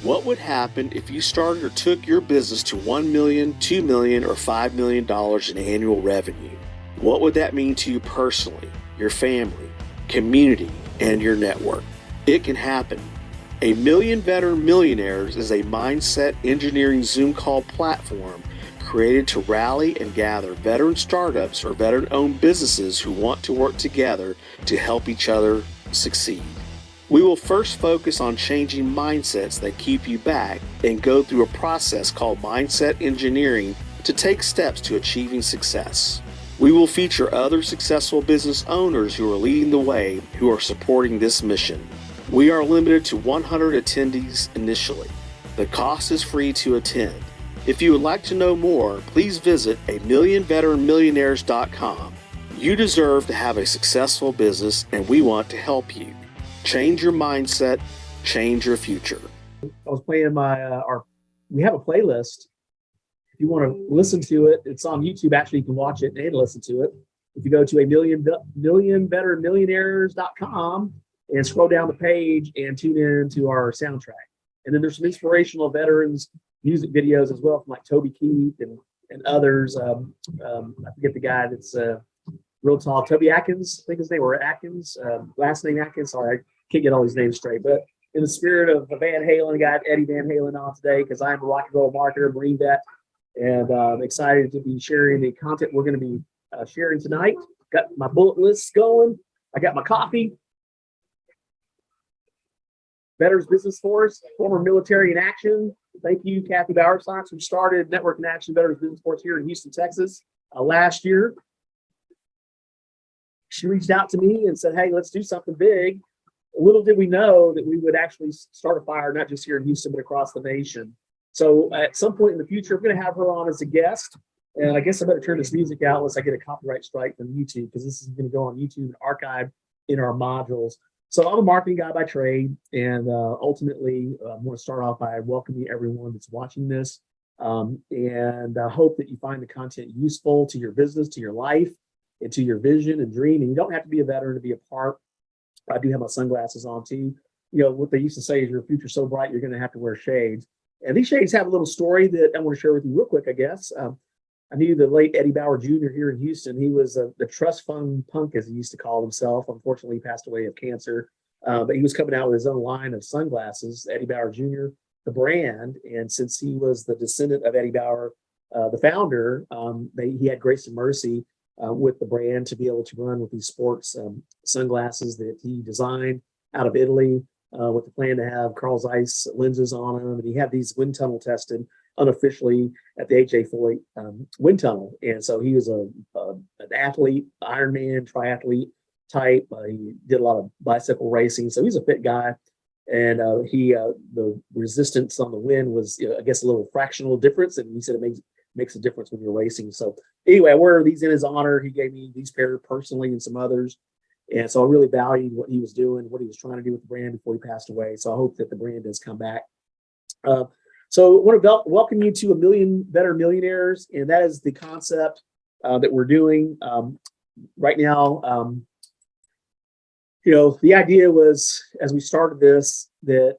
What would happen if you started or took your business to $1 million, $2 million, or $5 million in annual revenue? What would that mean to you personally, your family, community, and your network? It can happen. A Million Veteran Millionaires is a mindset engineering Zoom call platform created to rally and gather veteran startups or veteran-owned businesses who want to work together to help each other succeed. We will first focus on changing mindsets that keep you back and go through a process called mindset engineering to take steps to achieving success. We will feature other successful business owners who are leading the way, who are supporting this mission. We are limited to 100 attendees initially. The cost is free to attend. If you would like to know more, please visit amillionveteranmillionaires.com. You deserve to have a successful business, and we want to help you. Change your mindset, change your future. I was playing we have a playlist. If you want to listen to it, it's on YouTube. Actually, you can watch it and listen to it. If you go to millionveteranmillionaires.com and scroll down the page and tune in to our soundtrack. And then there's some inspirational veterans music videos as well from like Toby Keith and others. I forget the guy that's real tall, Toby Atkins, I think his name, or Atkins, last name Atkins. Sorry, I can't get all these names straight. But in the spirit of Van Halen, I got Eddie Van Halen on today because I'm a rock and roll marketer, Marine vet, and I'm excited to be sharing the content we're going to be sharing tonight. Got my bullet lists going. I got my coffee. Veterans Business Force, former military in action. Thank you, Kathy Bowersox, who started Network in Action Veterans Business Force here in Houston, Texas last year. She reached out to me and said, hey, let's do something big. Little did we know that we would actually start a fire, not just here in Houston, but across the nation. So at some point in the future, we're going to have her on as a guest. And I guess I better turn this music out unless I get a copyright strike from YouTube, because this is going to go on YouTube and archived in our modules. So I'm a marketing guy by trade, and ultimately I want to start off by welcoming everyone that's watching this, and I hope that you find the content useful to your business, to your life, and to your vision and dream. And you don't have to be a veteran to be a part. I do have my sunglasses on too. You know, what they used to say is your future's so bright, you're going to have to wear shades. And these shades have a little story that I want to share with you real quick, I guess. I knew the late Eddie Bauer Jr. here in Houston. He was the trust fund punk, as he used to call himself. Unfortunately, he passed away of cancer. But he was coming out with his own line of sunglasses, Eddie Bauer Jr., the brand. And since he was the descendant of Eddie Bauer, the founder, he had grace and mercy with the brand to be able to run with these sports sunglasses that he designed out of Italy, with the plan to have Carl Zeiss lenses on them. And he had these wind tunnel tested unofficially at the H.A. Floyd wind tunnel. And so he was an athlete, Ironman, triathlete type. He did a lot of bicycle racing. So he's a fit guy. And the resistance on the wind was, I guess, a little fractional difference. And he said it makes a difference when you're racing. So anyway, I wear these in his honor. He gave me these pair personally and some others. And so I really valued what he was doing, what he was trying to do with the brand before he passed away. So I hope that the brand does come back. So I want to welcome you to A Million Veteran Millionaires. And that is the concept that we're doing right now. The idea was, as we started this, that,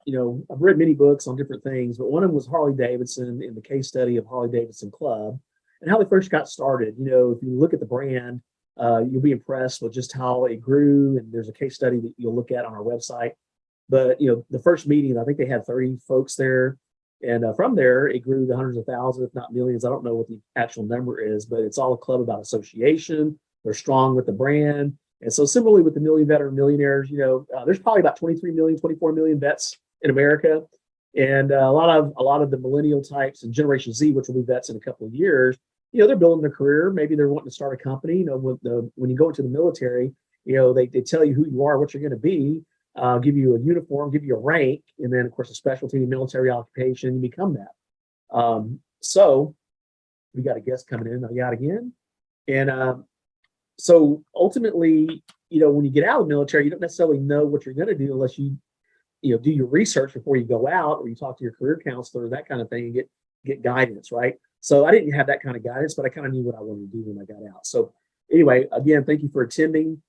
I've read many books on different things, but one of them was Harley Davidson and the case study of Harley Davidson Club and how they first got started. If you look at the brand, you'll be impressed with just how it grew. And there's a case study that you'll look at on our website. But, the first meeting, I think they had 30 folks there. And from there, it grew to hundreds of thousands, if not millions. I don't know what the actual number is, but it's all a club about association. They're strong with the brand. And so similarly with the Million Veteran Millionaires, there's probably about 23 million, 24 million vets in America. And a lot of the millennial types and Generation Z, which will be vets in a couple of years, they're building their career. Maybe they're wanting to start a company. When you go into the military, they tell you who you are, what you're going to be, give you a uniform, give you a rank, and then of course a specialty, military occupation, you become that. So we got a guest coming in yet again. And so ultimately, when you get out of the military, you don't necessarily know what you're going to do unless you do your research before you go out, or you talk to your career counselor, that kind of thing, and get guidance, right? So I didn't have that kind of guidance, but I kind of knew what I wanted to do when I got out. So anyway, again, thank you for attending.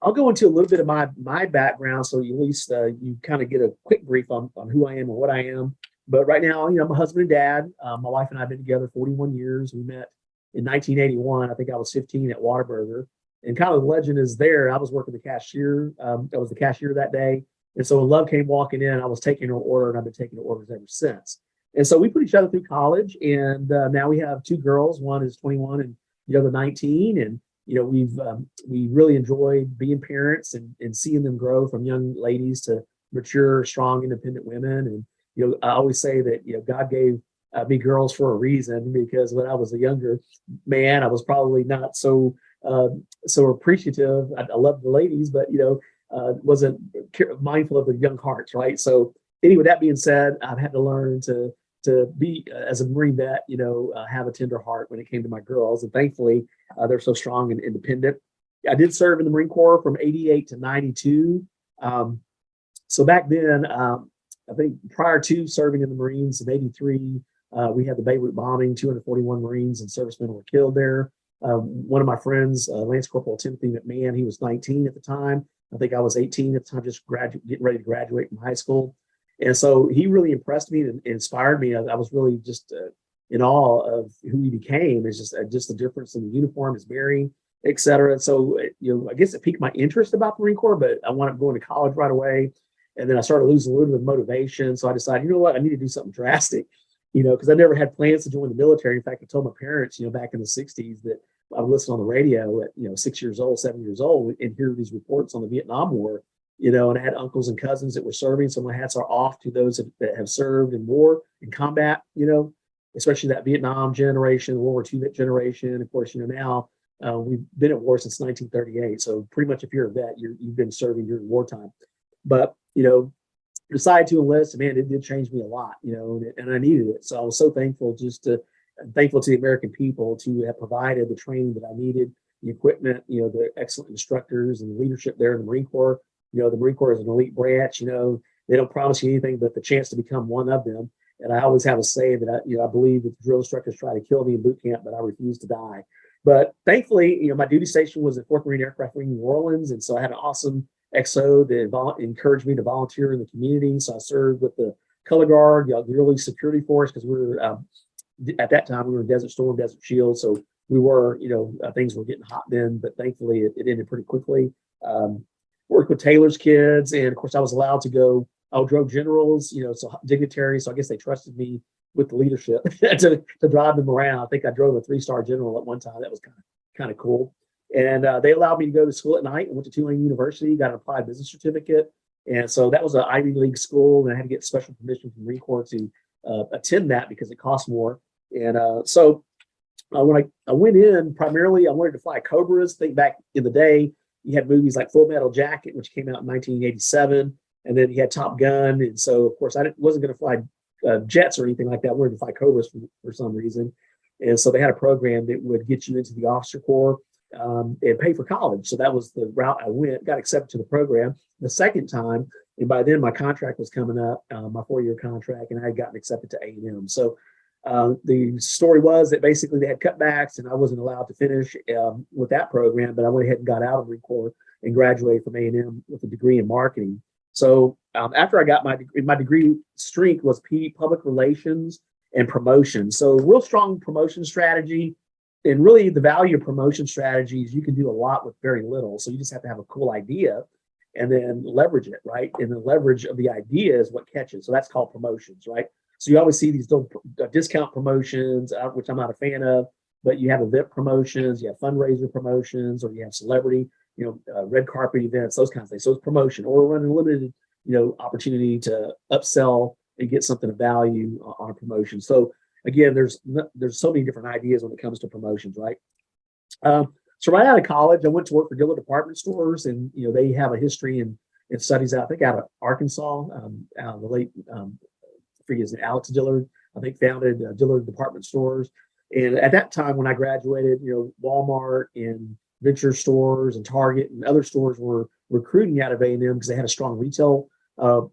I'll go into a little bit of my background, so at least you kind of get a quick brief on who I am and what I am. But right now, I'm a husband and dad. My wife and I have been together 41 years. We met in 1981. I think I was 15 at Whataburger. And kind of the legend is there. I was working the cashier. I was the cashier that day. And so when Love came walking in, I was taking her order, and I've been taking her orders ever since. And so we put each other through college, and now we have two girls. One is 21 and the other 19. And we really enjoyed being parents and seeing them grow from young ladies to mature, strong, independent women. And I always say that God gave me girls for a reason, because when I was a younger man, I was probably not so appreciative. I loved the ladies, but wasn't mindful of the young hearts, right? So anyway, that being said, I've had to learn to be, as a Marine vet, have a tender heart when it came to my girls. And thankfully, they're so strong and independent. I did serve in the Marine Corps from 88 to 92. So back then, I think prior to serving in the Marines in 83, we had the Beirut bombing. 241 Marines and servicemen were killed there. One of my friends, Lance Corporal Timothy McMahon, he was 19 at the time. I think I was 18 at the time, just getting ready to graduate from high school. And so he really impressed me and inspired me. I was really just in awe of who he became. It's just the difference in the uniform, his bearing, et cetera. And so, I guess it piqued my interest about the Marine Corps, but I wound up going to college right away. And then I started losing a little bit of motivation. So I decided, I need to do something drastic, because I never had plans to join the military. In fact, I told my parents, back in the 60s that I would listen on the radio at, 6 years old, 7 years old, and hear these reports on the Vietnam War, and I had uncles and cousins that were serving. So my hats are off to those that have served in war and combat, especially that Vietnam generation, World War II generation. Of course, now we've been at war since 1938. So pretty much if you're a vet, you've been serving during wartime. But, decided to enlist, and man, it did change me a lot, and I needed it. So I was so thankful thankful to the American people to have provided the training that I needed, the equipment, the excellent instructors and the leadership there in the Marine Corps. The Marine Corps is an elite branch. They don't promise you anything but the chance to become one of them. And I always have a saying that I believe that the drill instructors try to kill me in boot camp, but I refuse to die. But thankfully, my duty station was at 4th Marine Aircraft Wing, New Orleans, and so I had an awesome XO that encouraged me to volunteer in the community. So I served with the Color Guard, the Auxiliary Security Force, because we were at that time we were in Desert Storm, Desert Shield, so we were, things were getting hot then. But thankfully, it ended pretty quickly. Worked with Taylor's kids, and of course, I was allowed to go. I drove generals, so dignitaries. So I guess they trusted me with the leadership to drive them around. I think I drove a 3-star general at one time. That was kind of cool. And they allowed me to go to school at night. I went to Tulane University, got an applied business certificate. And so that was an Ivy League school, and I had to get special permission from the Marine Corps to attend that because it cost more. And so when I went in, primarily I wanted to fly Cobras. Think back in the day, you had movies like Full Metal Jacket, which came out in 1987, and then you had Top Gun. And so, of course, I wasn't going to fly jets or anything like that. I wanted to fly Cobras for some reason. And so they had a program that would get you into the officer corps and pay for college. So that was the route I went, got accepted to the program the second time. And by then my contract was coming up, my 4-year contract, and I had gotten accepted to A&M. So the story was that basically they had cutbacks and I wasn't allowed to finish with that program, but I went ahead and got out of the Marine Corps and graduated from A&M with a degree in marketing. So after I got my degree strength was public relations and promotion. So real strong promotion strategy. And really the value of promotion strategies, you can do a lot with very little. So you just have to have a cool idea and then leverage it, right? And the leverage of the idea is what catches. So that's called promotions, right? So you always see these little discount promotions, which I'm not a fan of, but you have event promotions, you have fundraiser promotions, or you have celebrity, red carpet events, those kinds of things. So it's promotion, or run a limited, opportunity to upsell and get something of value on a promotion. So again, there's so many different ideas when it comes to promotions, right? So right out of college, I went to work for Dillard department stores, and they have a history and studies out, I think, out of Arkansas, out of the late Alex Dillard, I think, founded Dillard department stores. And at that time, when I graduated, Walmart and Venture stores and Target and other stores were recruiting out of A&M because they had a strong retail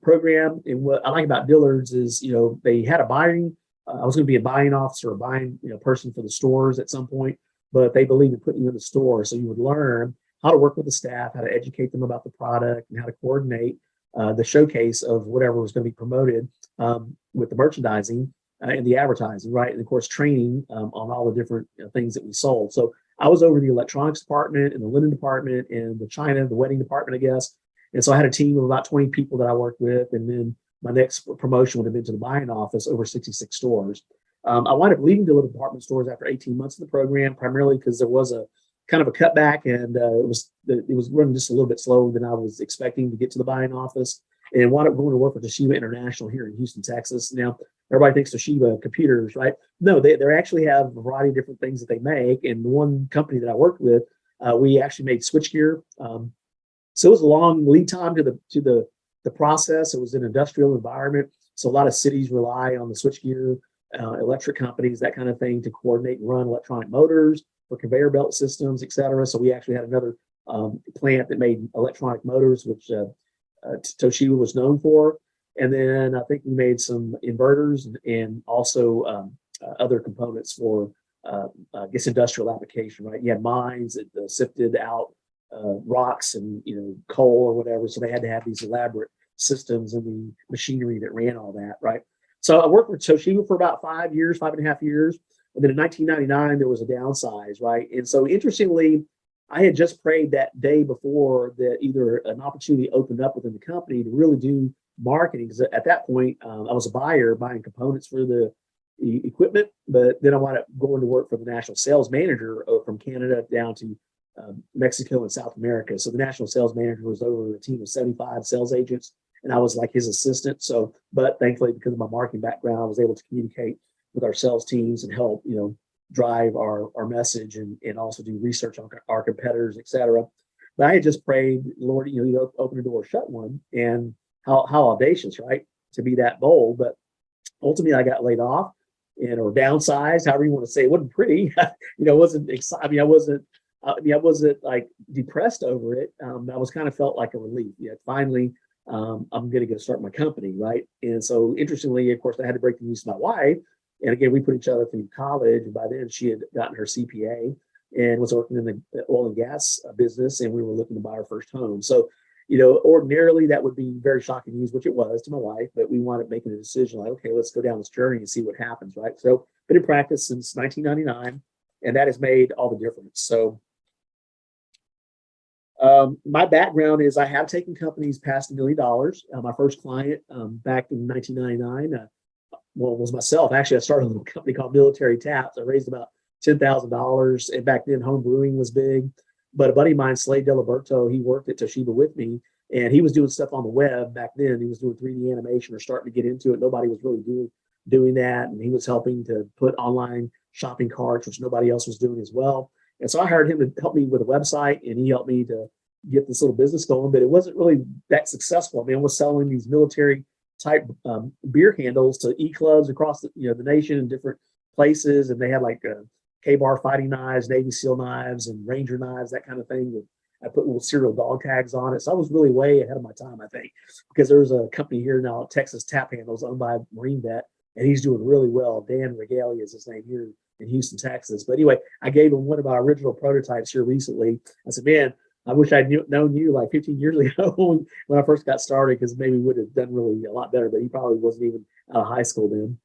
program. And what I like about Dillard's is, they had a buying. I was going to be a buying officer, a buying person for the stores at some point, but they believed in putting you in the store so you would learn how to work with the staff, how to educate them about the product, and how to coordinate the showcase of whatever was going to be promoted with the merchandising and the advertising, right? And of course, training on all the different things that we sold. So I was over the electronics department and the linen department and the wedding department, I guess. And so I had a team of about 20 people that I worked with. And then my next promotion would have been to the buying office, over 66 stores. I wound up leaving Dillard department stores after 18 months of the program, primarily because there was a kind of a cutback, and it was running just a little bit slower than I was expecting to get to the buying office. And wound up going to work for Toshiba International here in Houston, Texas. Now, everybody thinks Toshiba computers, right? No, they actually have a variety of different things that they make. And the one company that I worked with, we actually made switchgear. So it was a long lead time to the process. It was an industrial environment, so a lot of cities rely on the switchgear, electric companies, that kind of thing, to coordinate and run electronic motors for conveyor belt systems, et cetera. So we actually had another plant that made electronic motors, which Toshiba was known for. And then I think we made some inverters and also other components for, I guess, industrial application, right? You had mines that sifted out rocks and coal or whatever, so they had to have these elaborate systems and the machinery that ran all that, right? So I worked with Toshiba for about 5 years, 5.5 years, and then in 1999 there was a downsize, right? And so interestingly, I had just prayed that day before that either an opportunity opened up within the company to really do marketing, because at that point I was a buyer buying components for the equipment, but then I wound up going to work for the national sales manager from Canada down to Mexico and South America. So the national sales manager was over a team of 75 sales agents, and I was like his assistant. So, but thankfully, because of my marketing background, I was able to communicate with our sales teams and help, drive our message and also do research on our competitors, et cetera. But I had just prayed, Lord, open a door, shut one, and how audacious, right, to be that bold. But ultimately, I got laid off or downsized, however you want to say. It wasn't pretty, wasn't exciting. I wasn't like depressed over it. I was kind of felt like a relief. Finally, I'm going to go start my company, right? And so, interestingly, of course, I had to break the news to my wife. And again, we put each other through college. And by then, she had gotten her CPA and was working in the oil and gas business. And we were looking to buy our first home. So, ordinarily that would be very shocking news, which it was to my wife. But we wound up making a decision like, okay, let's go down this journey and see what happens, right? So, been in practice since 1999, and that has made all the difference. So, my background is I have taken companies past $1 million. My first client back in 1999 was myself. Actually, I started a little company called Military Taps. I raised about $10,000. And back then, home brewing was big. But a buddy of mine, Slade Diliberto, he worked at Toshiba with me. And he was doing stuff on the web back then. He was doing 3D animation or starting to get into it. Nobody was really doing that. And he was helping to put online shopping carts, which nobody else was doing as well. And so I hired him to help me with a website, and he helped me to get this little business going, but it wasn't really that successful. I mean, I was selling these military type beer handles to e-clubs across the nation in different places. And they had like K-bar fighting knives, Navy SEAL knives, and Ranger knives, that kind of thing. I put little serial dog tags on it. So I was really way ahead of my time, I think, because there's a company here now, Texas Tap Handles, owned by a Marine vet, and he's doing really well. Dan Regalia is his name, here in Houston, Texas. But anyway, I gave him one of our original prototypes here recently. I said, man, I wish I'd known you like 15 years ago when I first got started, because maybe we would have done really a lot better, but he probably wasn't even out of high school then.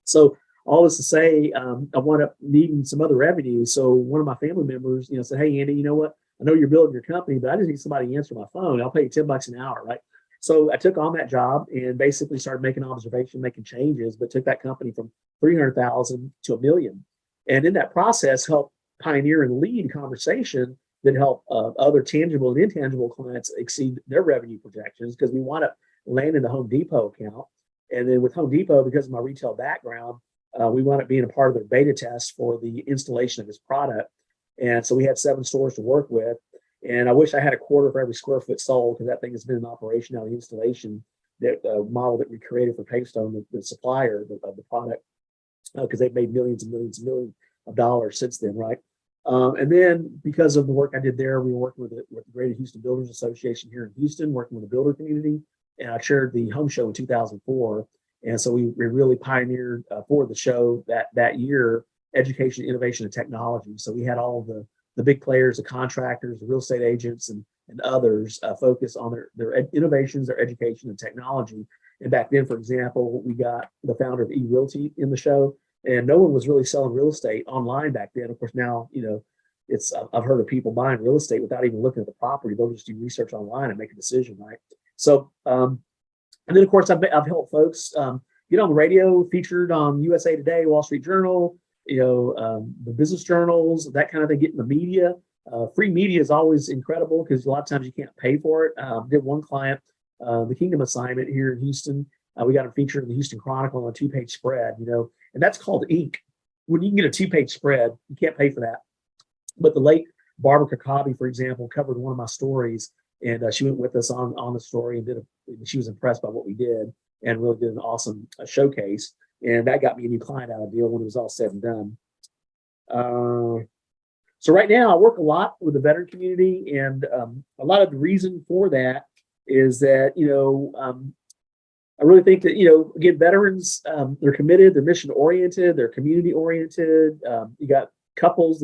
So all this to say, I wound up needing some other revenue. So one of my family members, said, hey, Andy, you know what? I know you're building your company, but I just need somebody to answer my phone. I'll pay you $10 an hour, right? So I took on that job and basically started making observations, making changes, but took that company from 300,000 to $1 million. And in that process, helped pioneer and lead conversation that help other tangible and intangible clients exceed their revenue projections, because we want to land in the Home Depot account. And then with Home Depot, because of my retail background, we wound up being a part of their beta test for the installation of this product. And so we had 7 stores to work with. And I wish I had a quarter for every square foot sold, because that thing has been in operation now, the installation, that model that we created for Pavestone, the supplier of the product, because they've made millions and millions and millions of dollars since then, right? And then because of the work I did there, we were working with the Greater Houston Builders Association here in Houston, working with the builder community. And I chaired the home show in 2004. And so we really pioneered for the show that year, education, innovation, and technology. So we had all of the big players, the contractors, the real estate agents, and others focus on their innovations, their education, and technology. And back then, for example, we got the founder of eRealty in the show, and no one was really selling real estate online back then. Of course, now, I've heard of people buying real estate without even looking at the property. They'll just do research online and make a decision, right? So, and then of course, I've helped folks get on the radio, featured on USA Today, Wall Street Journal, the business journals, that kind of thing, getting the media. Free media is always incredible because a lot of times you can't pay for it. Did one client, the Kingdom assignment here in Houston. We got him featured in the Houston Chronicle on a 2-page spread, and that's called ink. When you can get a 2-page spread, you can't pay for that. But the late Barbara Kakabi, for example, covered one of my stories, and she went with us on the story and she was impressed by what we did and really did an awesome showcase. And that got me a new client out of the deal when it was all said and done. So right now I work a lot with the veteran community, and a lot of the reason for that is that, I really think that, again, veterans, they're committed, they're mission oriented, they're community oriented. You got couples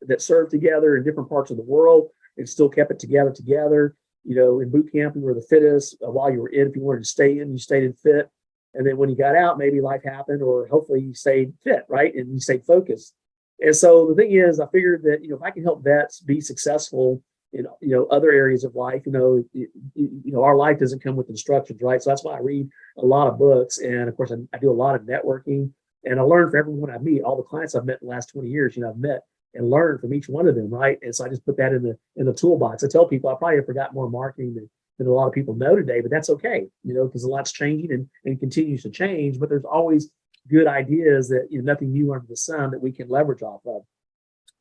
that served together in different parts of the world and still kept it together. In boot camp, you were the fittest. While you were in, if you wanted to stay in, you stayed in fit. And then when you got out, maybe life happened, or hopefully you stayed fit, right? And you stayed focused. And so the thing is, I figured that, if I can help vets be successful in, other areas of life, our life doesn't come with instructions, right? So that's why I read a lot of books. And of course, I do a lot of networking, and I learn from everyone I meet. All the clients I've met in the last 20 years, I've met and learned from each one of them, right? And so I just put that in the toolbox. I tell people I probably have forgot more marketing than a lot of people know today, but that's okay, because a lot's changing and continues to change. But there's always good ideas that, nothing new under the sun that we can leverage off of.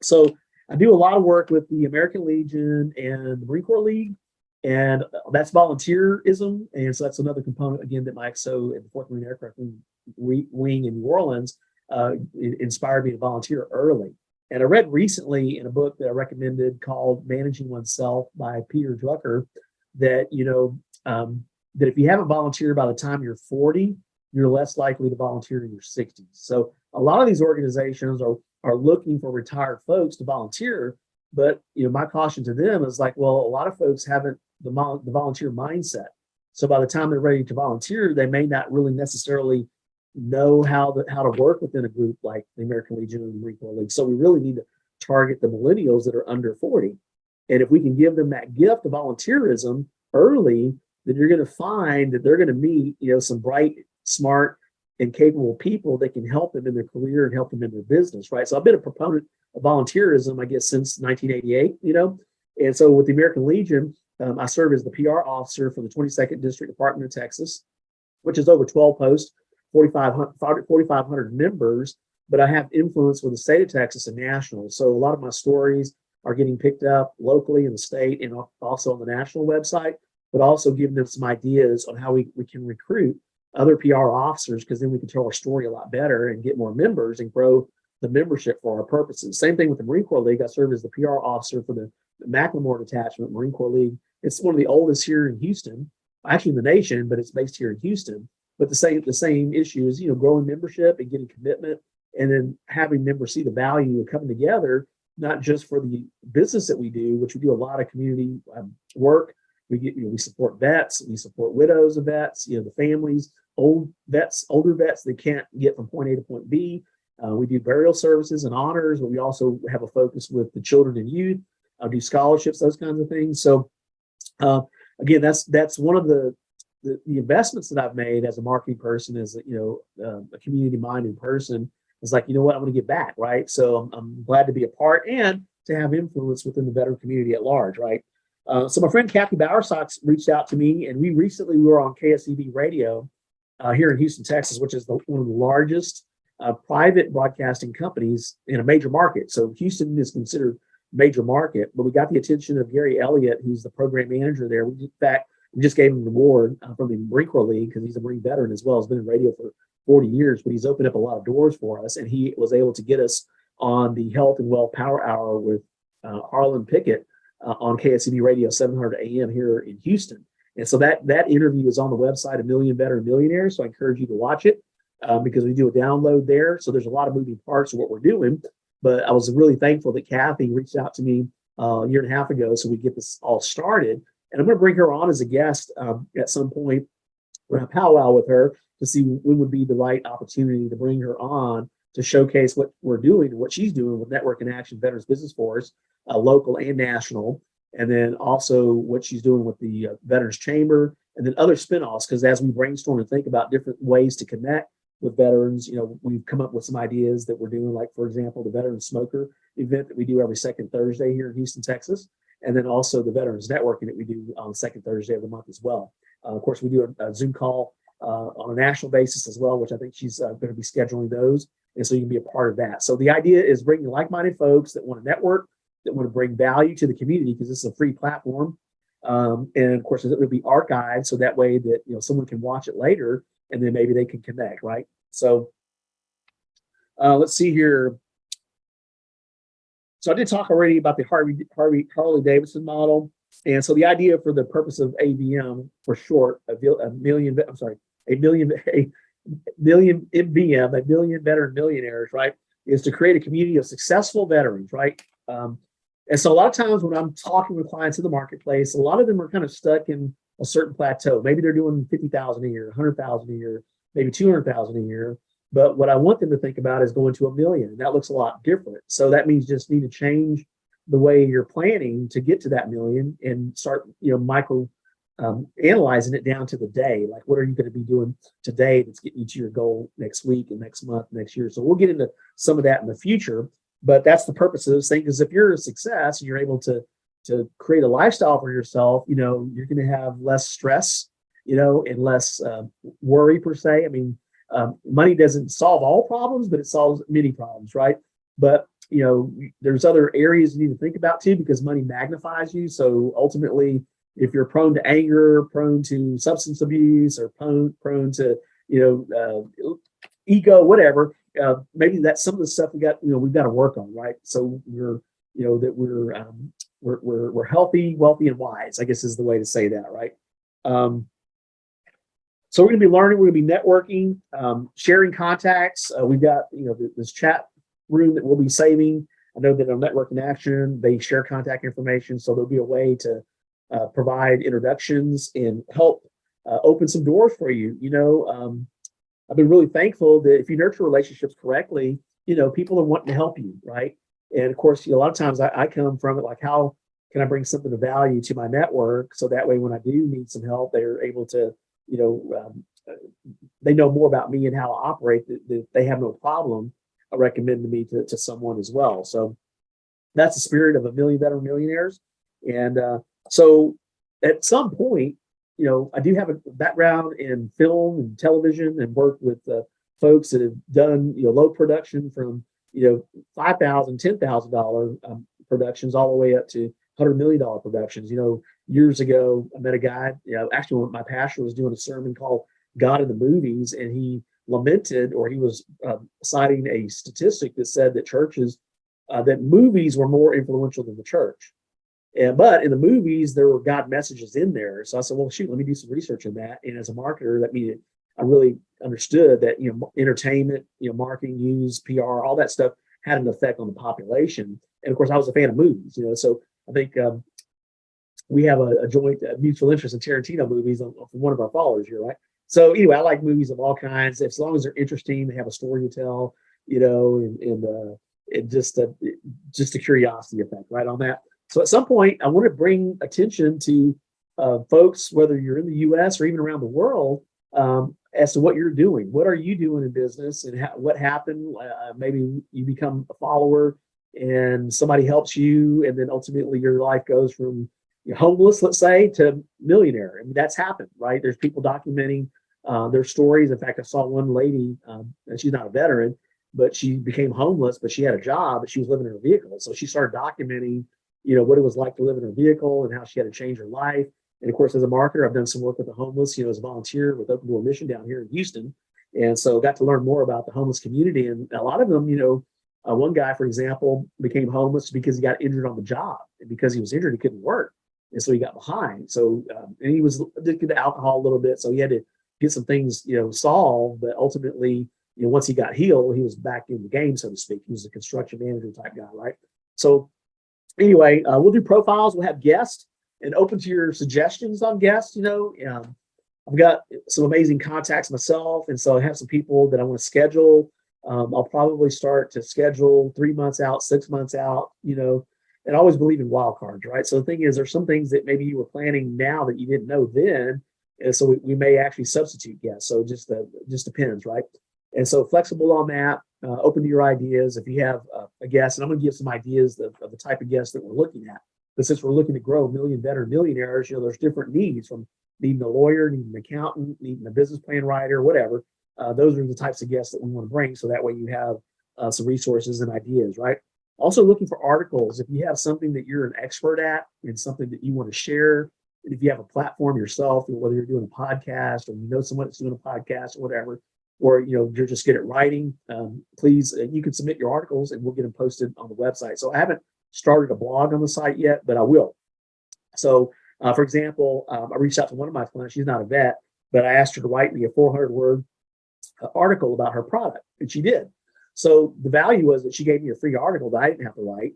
So I do a lot of work with the American Legion and the Marine Corps League, and that's volunteerism. And so that's another component, again, that my XO at the 4th Marine Aircraft Wing in New Orleans inspired me to volunteer early. And I read recently in a book that I recommended called Managing Oneself by Peter Drucker that, that if you haven't volunteered by the time you're 40, you're less likely to volunteer in your 60s. So a lot of these organizations are looking for retired folks to volunteer. But, my caution to them is like, well, a lot of folks haven't the volunteer mindset. So by the time they're ready to volunteer, they may not really necessarily know how to work within a group like the American Legion and the Marine Corps League. So we really need to target the millennials that are under 40. And if we can give them that gift of volunteerism early, then you're going to find that they're going to meet, some bright, smart, and capable people that can help them in their career and help them in their business, right? So I've been a proponent of volunteerism, I guess, since 1988, And so with the American Legion, I serve as the PR officer for the 22nd District Department of Texas, which is over 12 posts, 4,500 members, but I have influence with the state of Texas and national. So a lot of my stories are getting picked up locally in the state and also on the national website, but also giving them some ideas on how we can recruit other PR officers, because then we can tell our story a lot better and get more members and grow the membership for our purposes. Same thing with the Marine Corps League. I serve as the PR officer for the McLemore Detachment Marine Corps League. It's one of the oldest here in Houston, actually in the nation, but it's based here in Houston. But the same issue is, growing membership and getting commitment, and then having members see the value of coming together, not just for the business that we do, which we do a lot of community work. We support vets, we support widows of vets, the families, older vets that can't get from point A to point B. We do burial services and honors, but we also have a focus with the children and youth. Do scholarships, those kinds of things. So again, that's one of the investments that I've made as a marketing person, as a community minded person. It's like, I'm going to give back, right? So I'm glad to be a part and to have influence within the veteran community at large, right? So my friend Kathy Bowersox reached out to me, and we were on KSEV Radio here in Houston, Texas, which is one of the largest private broadcasting companies in a major market. So Houston is considered a major market, but we got the attention of Gary Elliott, who's the program manager there. We just gave him an award from the Marine Corps League because he's a Marine veteran as well. He's been in radio for 40 years, but he's opened up a lot of doors for us. And he was able to get us on the Health and Wealth Power Hour with Harlan Pickett on KSEV Radio 700 AM here in Houston. And so that interview is on the website of Million Veteran Millionaires. So I encourage you to watch it because we do a download there. So there's a lot of moving parts of what we're doing. But I was really thankful that Kathy reached out to me a year and a half ago so we get this all started. And I'm going to bring her on as a guest at some point when I powwow with her to see when would be the right opportunity to bring her on to showcase what we're doing and what she's doing with Network in Action Veterans Business Force, local and national, and then also what she's doing with the Veterans Chamber, and then other spinoffs. Because as we brainstorm and think about different ways to connect with veterans, we've come up with some ideas that we're doing, like, for example, the Veteran Smoker event that we do every second Thursday here in Houston, Texas, and then also the Veterans Networking that we do on the second Thursday of the month as well. Of course, we do a Zoom call on a national basis as well, which I think she's going to be scheduling those. And so you can be a part of that. So the idea is bringing like-minded folks that want to network, that want to bring value to the community, because this is a free platform. And of course, it will be archived so that way that someone can watch it later and then maybe they can connect, right? So let's see here. So I did talk already about the Harley Davidson model. And so the idea for the purpose of AVM, for short, a million veteran millionaires, right, is to create a community of successful veterans, right? And so a lot of times when I'm talking with clients in the marketplace, a lot of them are kind of stuck in a certain plateau. Maybe they're doing 50,000 a year, 100,000 a year, maybe 200,000 a year. But what I want them to think about is going to a million. That looks a lot different. So that means just need to change the way you're planning to get to that million and start, micro analyzing it down to the day. Like, what are you going to be doing today that's getting you to your goal next week and next month, next year? So we'll get into some of that in the future. But that's the purpose of this thing, because if you're a success and you're able to create a lifestyle for yourself, you're going to have less stress, and less worry per se. I mean, money doesn't solve all problems, but it solves many problems, right? But there's other areas you need to think about too, because money magnifies you. So ultimately, if you're prone to anger, prone to substance abuse, or prone to ego, whatever, maybe that's some of the stuff we've got to work on, right? So we're healthy, wealthy, and wise, I guess is the way to say that, right? So we're going to be learning, we're going to be networking, sharing contacts. We've got this chat room that we'll be saving. I know that on Network in Action, they share contact information, so there'll be a way to provide introductions and help open some doors for you. I've been really thankful that if you nurture relationships correctly, people are wanting to help you, right? And of course, a lot of times I come from it like, how can I bring something of value to my network so that way when I do need some help, they're able to, they know more about me and how I operate, that they have no problem recommending me to someone as well. So that's the spirit of a million veteran millionaires. And so at some point, I do have a background in film and television and worked with folks that have done, low production from, $5,000, $10,000 productions all the way up to $100 million productions. Years ago, I met a guy, actually when my pastor was doing a sermon called God in the Movies, and he lamented, or he was citing a statistic that said that that movies were more influential than the church. But in the movies, there were God messages in there. So I said, well, shoot, let me do some research on that. And as a marketer, that means I really understood that, entertainment, marketing, news, PR, all that stuff had an effect on the population. And of course, I was a fan of movies, so I think we have a joint mutual interest in Tarantino movies from one of our followers here, right? So anyway, I like movies of all kinds, as long as they're interesting, they have a story to tell, and just a curiosity effect, right, on that. So at some point, I want to bring attention to folks, whether you're in the U.S. or even around the world, as to what you're doing. What are you doing in business, and what happened? Maybe you become a follower and somebody helps you, and then ultimately your life goes from homeless, let's say, to millionaire. I mean, that's happened, right? There's people documenting their stories. In fact, I saw one lady, and she's not a veteran, but she became homeless, but she had a job, but she was living in her vehicle. So she started documenting what it was like to live in her vehicle and how she had to change her life. And of course, as a marketer, I've done some work with the homeless, as a volunteer with Open Door Mission down here in Houston. And so got to learn more about the homeless community. And a lot of them, one guy, for example, became homeless because he got injured on the job. And because he was injured, he couldn't work. And so he got behind. So, and he was addicted to alcohol a little bit. So he had to get some things, solved. But ultimately, once he got healed, he was back in the game, so to speak. He was a construction manager type guy, right? So anyway, we'll do profiles. We'll have guests and open to your suggestions on guests. I've got some amazing contacts myself, and so I have some people that I want to schedule. I'll probably start to schedule 3 months out, 6 months out, and I always believe in wild cards, right? So the thing is, there's some things that maybe you were planning now that you didn't know then, and so we may actually substitute guests. So just depends, right? And so flexible on that, open to your ideas. If you have a guest, and I'm going to give some ideas of the type of guests that we're looking at. But since we're looking to grow veteran millionaires, there's different needs, from needing a lawyer, needing an accountant, needing a business plan writer, whatever. Those are the types of guests that we want to bring. So that way you have some resources and ideas, right? Also looking for articles. If you have something that you're an expert at and something that you want to share, and if you have a platform yourself, whether you're doing a podcast or someone that's doing a podcast or whatever, or you're just good at writing, please, you can submit your articles and we'll get them posted on the website. So I haven't started a blog on the site yet, but I will. So for example, I reached out to one of my clients. She's not a vet, but I asked her to write me a 400-word article about her product, and she did. So the value was that she gave me a free article that I didn't have to write.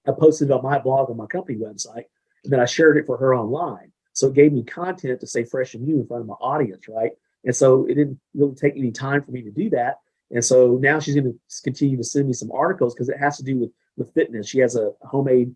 I posted it on my blog on my company website, and then I shared it for her online. So it gave me content to stay fresh and new in front of my audience, right? And so it didn't really take any time for me to do that. And so now she's going to continue to send me some articles because it has to do with fitness. She has a homemade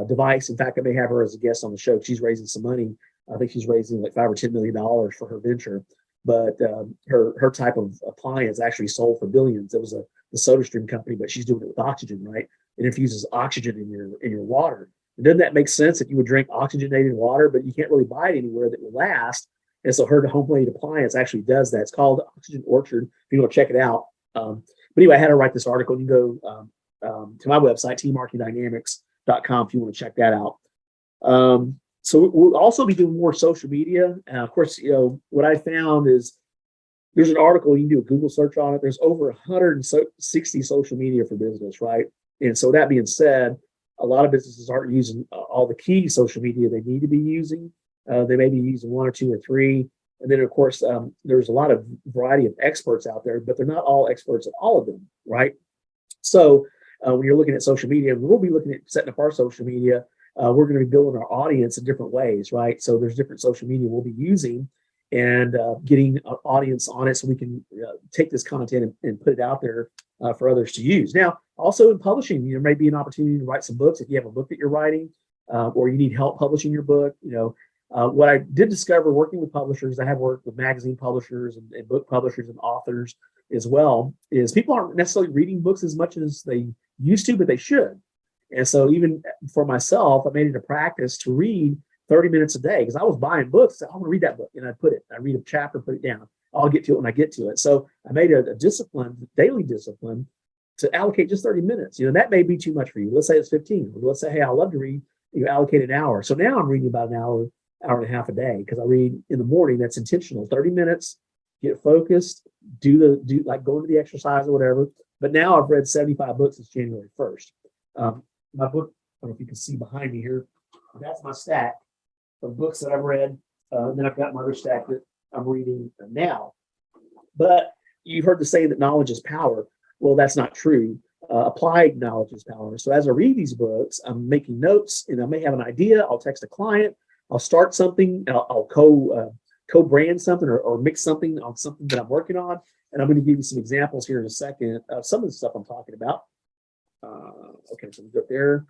device. In fact, I may have her as a guest on the show. She's raising some money. I think she's raising like $5 or $10 million for her venture. But her type of appliance actually sold for billions. It was the SodaStream company, but she's doing it with oxygen, right? It infuses oxygen in your water. And doesn't that make sense that you would drink oxygenated water, but you can't really buy it anywhere that will last? And so her homemade appliance actually does that. It's called Oxygen Orchard. If you want to check it out. But anyway, I had her write this article. You can go to my website, tmarketdynamics.com, if you want to check that out. So we'll also be doing more social media. Of course, what I found is there's an article, you can do a Google search on it. There's over 160 social media for business, right? And so that being said, a lot of businesses aren't using all the key social media they need to be using. They may be using 1 or 2 or 3. And then, of course, there's a lot of variety of experts out there, but they're not all experts at all of them, right? So when you're looking at social media, we'll be looking at setting up our social media. We're going to be building our audience in different ways, right? So there's different social media we'll be using and getting an audience on it so we can take this content and put it out there for others to use. Now, also in publishing, there may be an opportunity to write some books if you have a book that you're writing or you need help publishing your book. What I did discover working with publishers, I have worked with magazine publishers and book publishers and authors as well, is people aren't necessarily reading books as much as they used to, but they should. And so even for myself, I made it a practice to read 30 minutes a day because I was buying books. I want to read that book. And I read a chapter, put it down. I'll get to it when I get to it. So I made a discipline, daily discipline, to allocate just 30 minutes. That may be too much for you. Let's say it's 15. Let's say, hey, I love to read. You allocate an hour. So now I'm reading about an hour and a half a day because I read in the morning. That's intentional. 30 minutes, get focused, do like go to the exercise or whatever. But now I've read 75 books since January 1st. My book, I don't know if you can see behind me here, that's my stack of books that I've read. And then I've got my other stack that I'm reading now. But you've heard the saying that knowledge is power. Well, that's not true. Applied knowledge is power. So as I read these books, I'm making notes, and I may have an idea. I'll text a client. I'll start something. I'll co-brand something or mix something on something that I'm working on. And I'm going to give you some examples here in a second of some of the stuff I'm talking about. Okay, so we go there.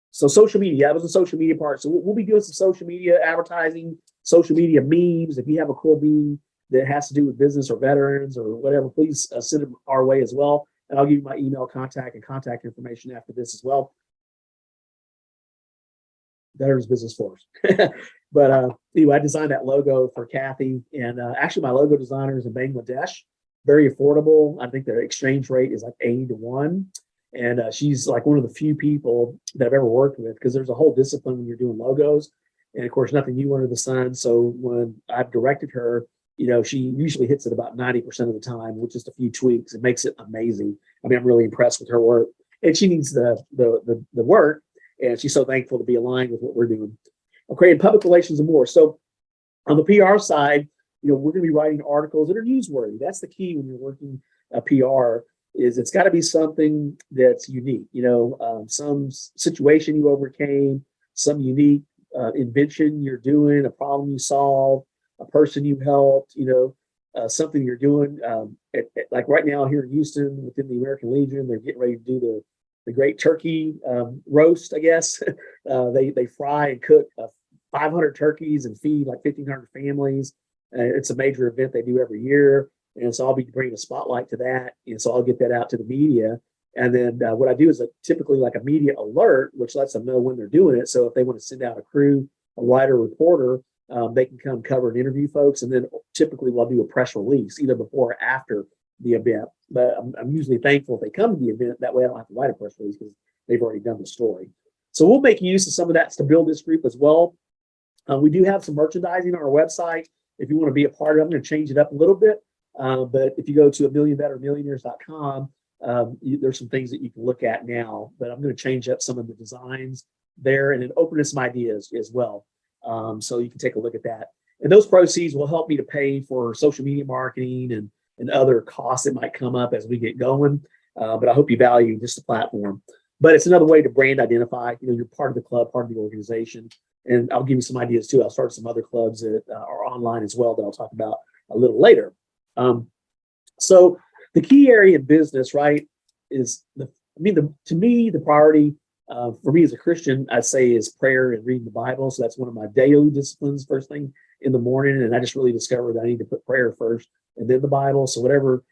So social media, that was the social media part. So we'll be doing some social media advertising, social media memes. If you have a cool meme that has to do with business or veterans or whatever, please send them our way as well. And I'll give you my email contact and contact information after this as well. Veterans Business Force. But anyway, I designed that logo for Kathy. And actually, my logo designer is in Bangladesh. Very affordable. I think their exchange rate is like 80 to 1. And she's like one of the few people that I've ever worked with because there's a whole discipline when you're doing logos. And of course, nothing new under the sun. So when I've directed her, she usually hits it about 90% of the time with just a few tweaks. It makes it amazing. I mean, I'm really impressed with her work. And she needs the work. And she's so thankful to be aligned with what we're doing. Okay, and public relations and more. So on the PR side, we're going to be writing articles that are newsworthy. That's the key when you're working PR. Is it's got to be something that's unique. Some situation you overcame, some unique invention you're doing, a problem you solved, a person you helped. Something you're doing. Like right now here in Houston, within the American Legion, they're getting ready to do the great turkey roast. I guess they fry and cook 500 turkeys and feed like 1,500 families. It's a major event they do every year. And so I'll be bringing a spotlight to that. And so I'll get that out to the media. And then what I do is typically like a media alert, which lets them know when they're doing it. So if they want to send out a crew, a writer, reporter, they can come cover and interview folks. And then typically we'll do a press release either before or after the event. But I'm usually thankful if they come to the event. That way I don't have to write a press release because they've already done the story. So we'll make use of some of that to build this group as well. We do have some merchandising on our website. If you want to be a part of it, I'm going to change it up a little bit. But if you go to millionaires.com, there's some things that you can look at now. But I'm going to change up some of the designs there and then open up some ideas as well. So you can take a look at that. And those proceeds will help me to pay for social media marketing and other costs that might come up as we get going. But I hope you value just the platform. But it's another way to brand identify. You're part of the club, part of the organization. And I'll give you some ideas too. I'll start some other clubs that are online as well that I'll talk about a little later. So the key area in business, right, is to me, the priority for me as a Christian, I'd say is prayer and reading the Bible. So that's one of my daily disciplines first thing in the morning. And I just really discovered I need to put prayer first and then the Bible. So whatever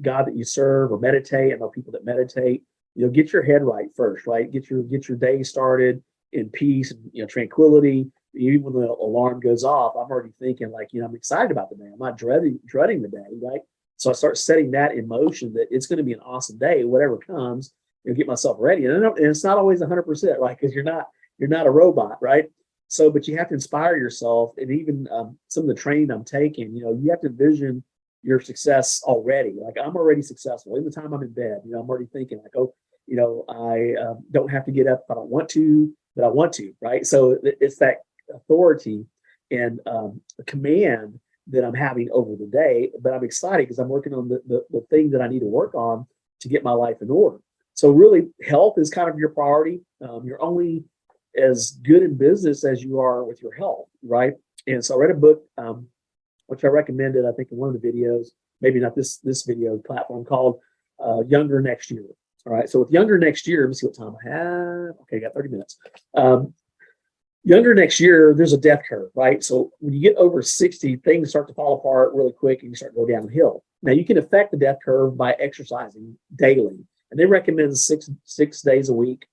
God that you serve or meditate, I know people that meditate, get your head right first, right? Get your day started in peace and tranquility. Even when the alarm goes off, I'm already thinking like, I'm excited about the day. I'm not dreading the day, right? So I start setting that in motion that it's going to be an awesome day, whatever comes, get myself ready. And it's not always 100%, right? Because you're not a robot, right? So, but you have to inspire yourself. And even some of the training I'm taking, you have to envision your success already. Like I'm already successful. In the time I'm in bed, I'm already thinking like, I don't have to get up if I don't want to, but I want to, right? So it's that authority and command that I'm having over the day, but I'm excited because I'm working on the thing that I need to work on to get my life in order. So really health is kind of your priority. You're only as good in business as you are with your health, right? And so I read a book, which I recommended, I think in one of the videos, maybe not this video platform, called Younger Next Year. All right. So with Younger Next Year, let me see what time I have. Okay, I got 30 minutes. Younger Next Year, there's a death curve, right? So when you get over 60, things start to fall apart really quick and you start to go downhill. Now you can affect the death curve by exercising daily. And they recommend six days a week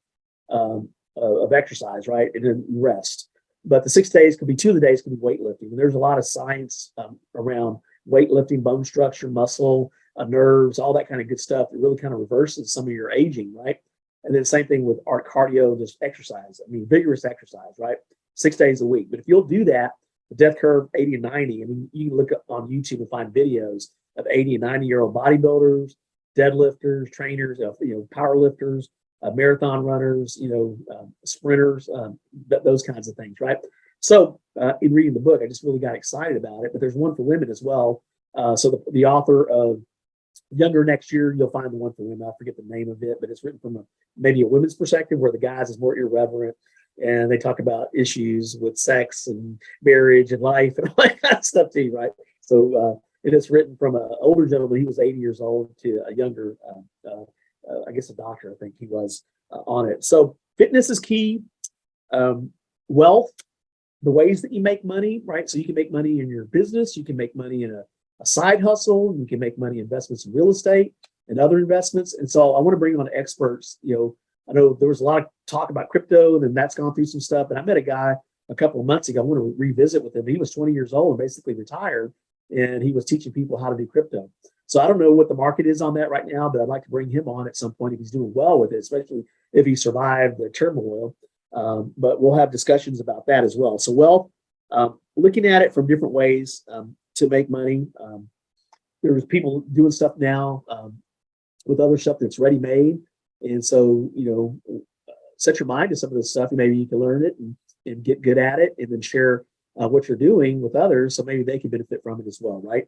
of exercise, right? And then rest. But the 6 days could be 2 of the days could be weightlifting. And there's a lot of science around weightlifting, bone structure, muscle, nerves, all that kind of good stuff that really kind of reverses some of your aging, right? And then same thing with our cardio, just exercise. Vigorous exercise, right? 6 days a week. But if you'll do that, the death curve 80 and 90, you can look up on YouTube and find videos of 80 and 90-year-old bodybuilders, deadlifters, trainers, power lifters, marathon runners, sprinters, those kinds of things, right? So in reading the book, I just really got excited about it. But there's one for women as well. So the author of Younger Next Year, you'll find the one for women. I forget the name of it, but it's written from maybe a women's perspective, where the guys is more irreverent, and they talk about issues with sex and marriage and life and all that kind of stuff too, right? So and it's written from an older gentleman. He was 80 years old to a younger, I guess a doctor, I think he was on it. So fitness is key. Wealth, the ways that you make money, right? So you can make money in your business. You can make money in a side hustle. You can make money in investments in real estate and other investments. And so I want to bring on experts. I know there was a lot of talk about crypto, and then that's gone through some stuff. And I met a guy a couple of months ago. I want to revisit with him. He was 20 years old and basically retired, and he was teaching people how to do crypto. So I don't know what the market is on that right now, but I'd like to bring him on at some point if he's doing well with it, especially if he survived the turmoil. But we'll have discussions about that as well. So wealth, looking at it from different ways to make money. There's people doing stuff now with other stuff that's ready-made. And so, set your mind to some of this stuff. Maybe you can learn it and get good at it, and then share what you're doing with others, so maybe they can benefit from it as well, right?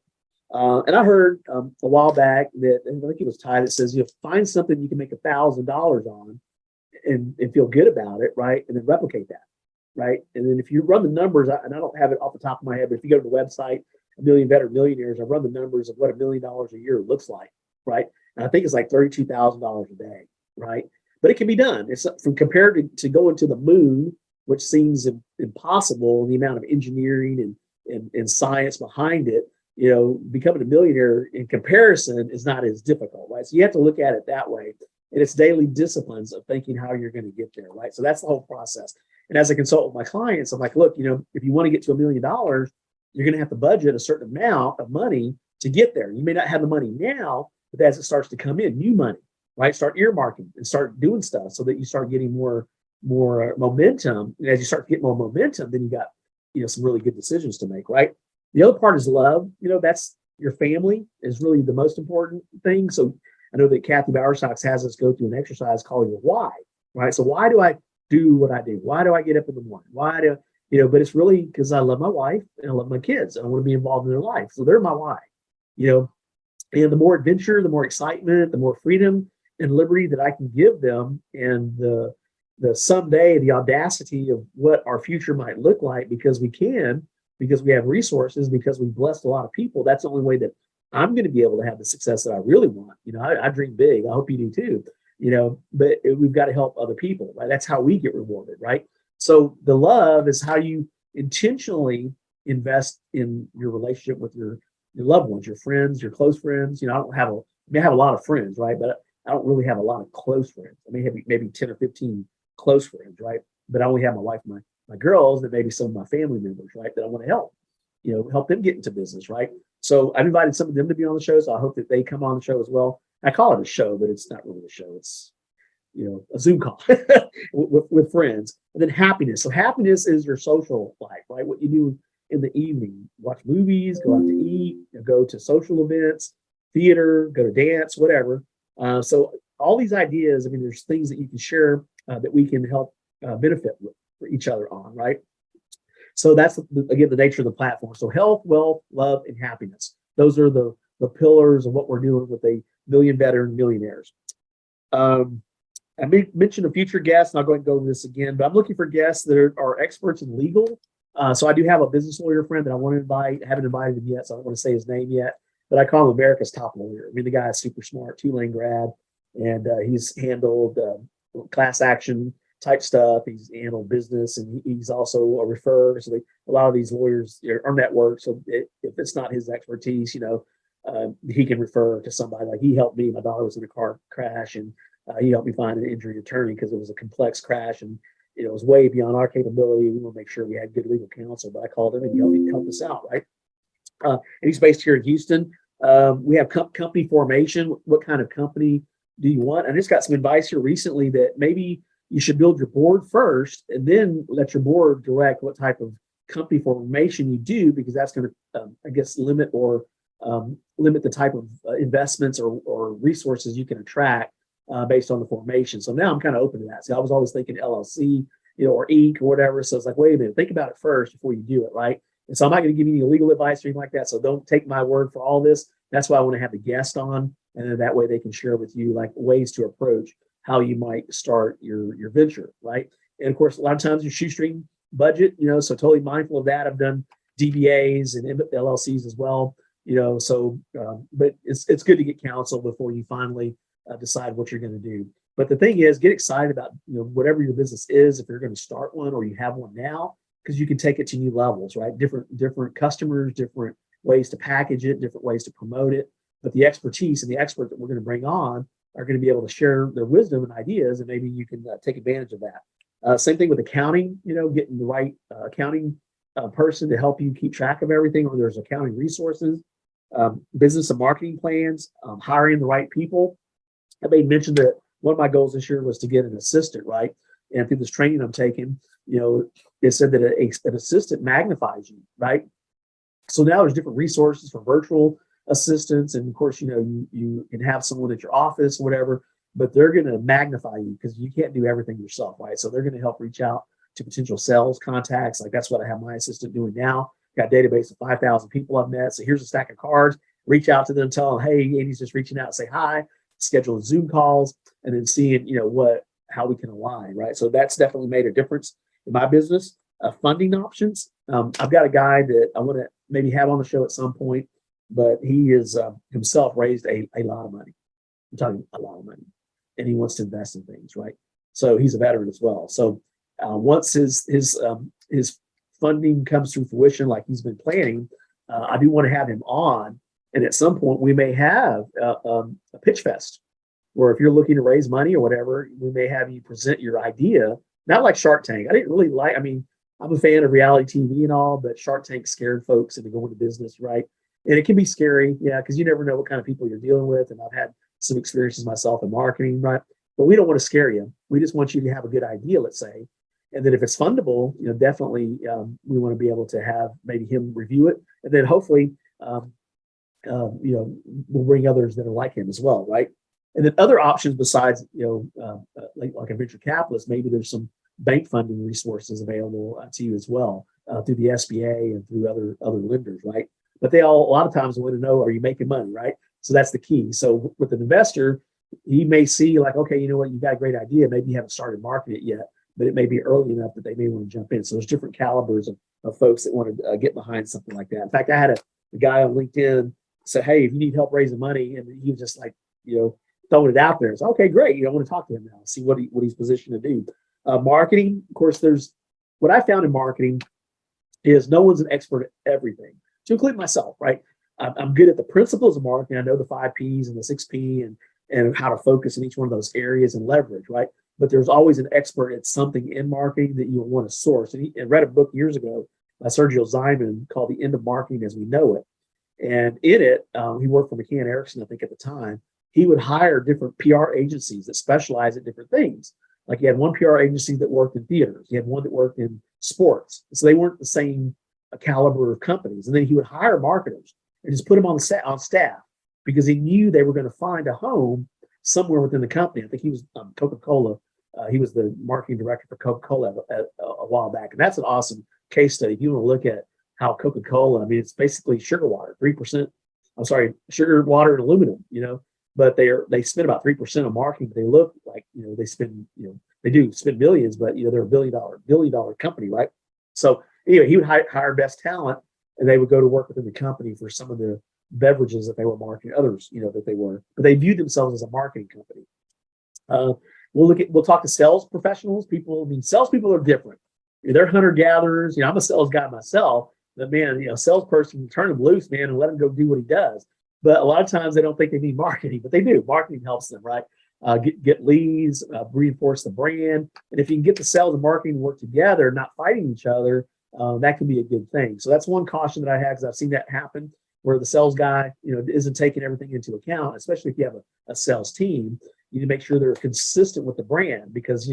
And I heard a while back that, and I think it was Ty that says, find something you can make $1,000 on and feel good about it, right? And then replicate that, right? And then if you run the numbers, and I don't have it off the top of my head, but if you go to the website, A Million Better Millionaires, I run the numbers of what $1 million a year looks like, right? And I think it's like $32,000 a day, right? But it can be done. It's from compared to going to the moon, which seems impossible, the amount of engineering and science behind it. Becoming a millionaire in comparison is not as difficult, right? So you have to look at it that way. And it's daily disciplines of thinking how you're going to get there, right? So that's the whole process. And as I consult with my clients, I'm like, look, if you want to get to $1 million, you're going to have to budget a certain amount of money to get there. You may not have the money now, but as it starts to come in, new money, right? Start earmarking and start doing stuff so that you start getting more momentum. And as you start to get more momentum, then you got, some really good decisions to make, right? The other part is love. That's your family is really the most important thing. So I know that Kathy Bowersox has us go through an exercise called your why, right? So why do I do what I do? Why do I get up in the morning? But it's really because I love my wife and I love my kids. And I want to be involved in their life. So they're my why, and the more adventure, the more excitement, the more freedom and liberty that I can give them, and the someday, the audacity of what our future might look like, because we have resources, because we've blessed a lot of people. That's the only way that I'm going to be able to have the success that I really want. I dream big. I hope you do too, but we've got to help other people, right? That's how we get rewarded, right? So the love is how you intentionally invest in your relationship with your loved ones, your friends, your close friends. I may have a lot of friends, right? But I don't really have a lot of close friends. I may have maybe 10 or 15 close friends, right? But I only have my wife, my girls, and maybe some of my family members, right? That I want to help them get into business, right? So I've invited some of them to be on the show. So I hope that they come on the show as well. I call it a show, but it's not really a show. It's, a Zoom call with friends. And then happiness. So happiness is your social life, right? What you do in the evening, watch movies, go out to eat, go to social events, theater, go to dance, whatever. So all these ideas, there's things that you can share that we can help benefit for each other on, right? So that's, again, the nature of the platform. So health, wealth, love, and happiness. Those are the pillars of what we're doing with a Million Better Millionaires. I mentioned a future guest, and I'll go ahead and go over this again, but I'm looking for guests that are experts in legal. So I do have a business lawyer friend that I want to invite. I haven't invited him yet, so I don't want to say his name yet, but I call him America's top lawyer. The guy is super smart, Tulane grad, and he's handled class action type stuff. He's handled business, and he's also a referrer. So a lot of these lawyers are networked. So if it's not his expertise, he can refer to somebody. Like he helped me. My daughter was in a car crash, and he helped me find an injury attorney because it was a complex crash, and it was way beyond our capability. We want to make sure we had good legal counsel, but I called him and he helped us out, right? And he's based here in Houston. We have company formation. What kind of company do you want? I just got some advice here recently that maybe you should build your board first and then let your board direct what type of company formation you do, because that's going to, limit the type of investments or resources you can attract based on the formation. So now I'm kind of open to that. So I was always thinking LLC, or Inc. or whatever. So it's like, wait a minute, think about it first before you do it, right? And so I'm not going to give you any legal advice or anything like that. So don't take my word for all this. That's why I want to have the guest on, and then that way they can share with you like ways to approach how you might start your venture, right? And of course, a lot of times your shoestring budget, so totally mindful of that. I've done DBAs and LLCs as well, but it's good to get counsel before you finally decide what you're going to do. But the thing is, get excited about whatever your business is. If you're going to start one or you have one now, because you can take it to new levels, right? Different customers, different ways to package it, different ways to promote it. But the expertise and the expert that we're going to bring on are going to be able to share their wisdom and ideas, and maybe you can take advantage of that. Same thing with accounting, getting the right accounting person to help you keep track of everything, or there's accounting resources, business and marketing plans, hiring the right people. I made mention that one of my goals this year was to get an assistant, right? And through this training I'm taking, it said that an assistant magnifies you, right? So now there's different resources for virtual assistants. And of course, you can have someone at your office, whatever, but they're going to magnify you because you can't do everything yourself, right? So they're going to help reach out to potential sales contacts. Like that's what I have my assistant doing now. Got a database of 5,000 people I've met. So here's a stack of cards. Reach out to them, tell them, hey, Andy's just reaching out, say hi, schedule Zoom calls, and then seeing, how we can align, right? So that's definitely made a difference in my business. Funding options. I've got a guy that I want to maybe have on the show at some point, but he is himself raised a lot of money. I'm talking a lot of money, and he wants to invest in things, right? So he's a veteran as well. So once his funding comes to fruition, like he's been planning, I do want to have him on, and at some point we may have a pitch fest, where if you're looking to raise money or whatever, we may have you present your idea. Not like Shark Tank. I didn't really like. I mean, I'm a fan of reality TV and all, but Shark Tank scared folks into going to business, right? And it can be scary, yeah, because you never know what kind of people you're dealing with. And I've had some experiences myself in marketing, right? But we don't want to scare you. We just want you to have a good idea, let's say. And then if it's fundable, definitely we want to be able to have maybe him review it. And then hopefully, we'll bring others that are like him as well, right? And then other options besides, like a venture capitalist, maybe there's some bank funding resources available to you as well through the SBA and through other lenders, right? But a lot of times want to know, are you making money, right? So that's the key. So with an investor, he may see like, okay, you know what, you've got a great idea. Maybe you haven't started marketing it yet, but it may be early enough that they may want to jump in. So there's different calibers of folks that want to get behind something like that. In fact, I had a guy on LinkedIn said, hey, if you need help raising money, and he was just like, throwing it out there. It's okay, great. I want to talk to him now, see what he's positioned to do. Marketing, of course, what I found in marketing is no one's an expert at everything, to include myself, right? I'm good at the principles of marketing. I know the 5 Ps and the 6 P and how to focus in each one of those areas and leverage, right? But there's always an expert at something in marketing that you will want to source. And I read a book years ago by Sergio Ziman called The End of Marketing as We Know It. And in it, he worked for McCann Erickson, I think at the time. He would hire different PR agencies that specialize at different things. Like he had one PR agency that worked in theaters. He had one that worked in sports. So they weren't the same caliber of companies. And then he would hire marketers and just put them on staff because he knew they were going to find a home somewhere within the company. I think he was Coca-Cola. He was the marketing director for Coca-Cola a while back. And that's an awesome case study. If you want to look at how Coca-Cola, it's basically sugar water, 3%. I'm sorry, sugar, water, and aluminum, but they spend about 3% on marketing. But they look like, they spend, they do spend millions, but they're a billion dollar company, right? So anyway, he would hire best talent, and they would go to work within the company for some of the beverages that they were marketing, others, that they were, but they viewed themselves as a marketing company. We'll talk to sales professionals. Salespeople are different. They're hunter gatherers. I'm a sales guy myself, but man, salesperson, turn him loose, man, and let him go do what he does. But a lot of times they don't think they need marketing, but they do. Marketing helps them, right? Get leads, reinforce the brand. And if you can get the sales and marketing to work together, not fighting each other, that can be a good thing. So that's one caution that I had, because I've seen that happen where the sales guy, isn't taking everything into account, especially if you have a sales team. You need to make sure they're consistent with the brand, because,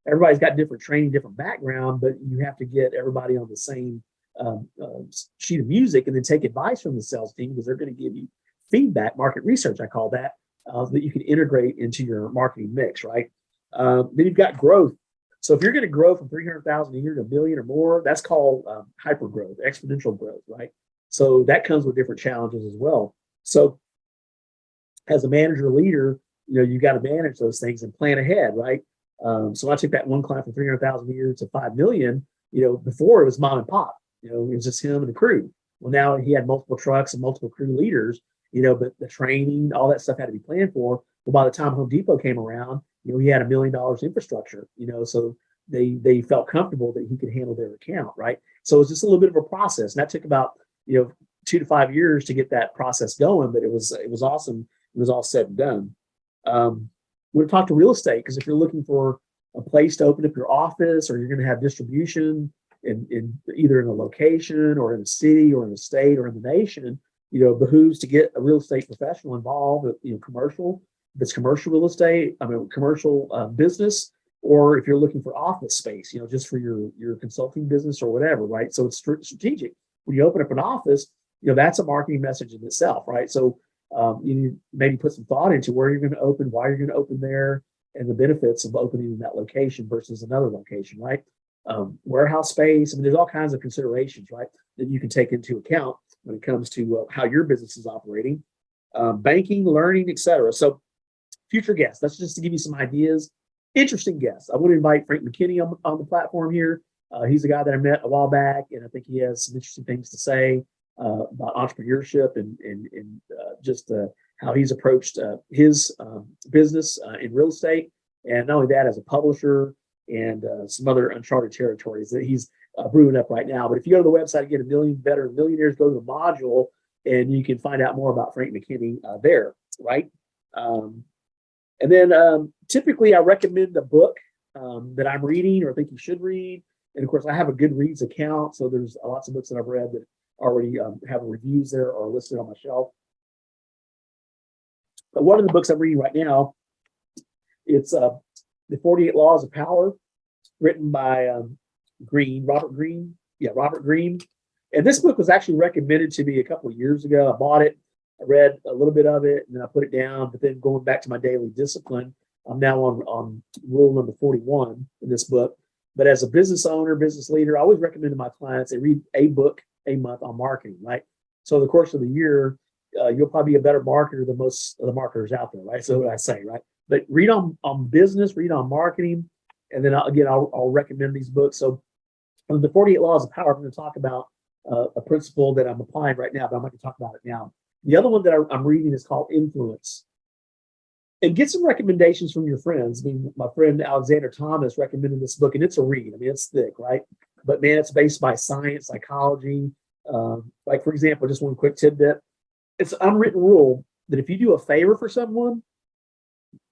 everybody's got different training, different background, but you have to get everybody on the same sheet of music, and then take advice from the sales team, because they're going to give you feedback, market research, I call that you can integrate into your marketing mix, right? Then you've got growth. So if you're going to grow from 300,000 a year to $1 million or more, that's called hyper growth, exponential growth, right? So that comes with different challenges as well. So as a manager leader, you've got to manage those things and plan ahead, right? So I took that one client from 300,000 a year to 5 million. Before it was mom and pop. It was just him and the crew. Well, now he had multiple trucks and multiple crew leaders. But the training, all that stuff had to be planned for. Well, by the time Home Depot came around, he had $1 million infrastructure. So they felt comfortable that he could handle their account, right? So it was just a little bit of a process, and that took about 2 to 5 years to get that process going. But it was awesome. It was all said and done. We're going to talk to real estate, because if you're looking for a place to open up your office, or you're going to have distribution in either in a location or in a city or in a state or in the nation, behooves to get a real estate professional involved. Commercial, if it's commercial real estate, commercial business, or if you're looking for office space, just for your consulting business or whatever, right? So it's strategic. When you open up an office, that's a marketing message in itself, right? So you need to maybe put some thought into where you're going to open, why you're going to open there, and the benefits of opening in that location versus another location, right? warehouse space. I mean, there's all kinds of considerations, right, that you can take into account when it comes to how your business is operating, banking, learning, etc. So future guests, that's just to give you some ideas. Interesting guests. I want to invite Frank McKinney on the platform here. He's a guy that I met a while back, and I think he has some interesting things to say about entrepreneurship and just how he's approached his business in real estate. And not only that, as a publisher and some other uncharted territories that he's brewing up right now. But if you go to the website and get $1 Million Better Millionaires, go to the module and you can find out more about Frank McKinney there, right? And then typically I recommend a book that I'm reading or think you should read. And of course, I have a Goodreads account, so there's lots of books that I've read that already have reviews there or listed on my shelf. But one of the books I'm reading right now, it's The 48 Laws of Power, written by Robert Greene. Yeah, Robert Greene. And this book was actually recommended to me a couple of years ago. I bought it, I read a little bit of it, and then I put it down. But then going back to my daily discipline, I'm now on rule number 41 in this book. But as a business owner, business leader, I always recommend to my clients they read a book a month on marketing, right? So in the course of the year, you'll probably be a better marketer than most of the marketers out there, right? So what I say, right? But read on business, read on marketing, and then I'll recommend these books. So the 48 Laws of Power, I'm going to talk about a principle that I'm applying right now, but I'm not going to talk about it now. The other one that I'm reading is called Influence. And get some recommendations from your friends. I mean, my friend Alexander Thomas recommended this book, and it's a read. I mean, it's thick, right? But man, it's based by science, psychology. Like, for example, just one quick tidbit. It's an unwritten rule that if you do a favor for someone,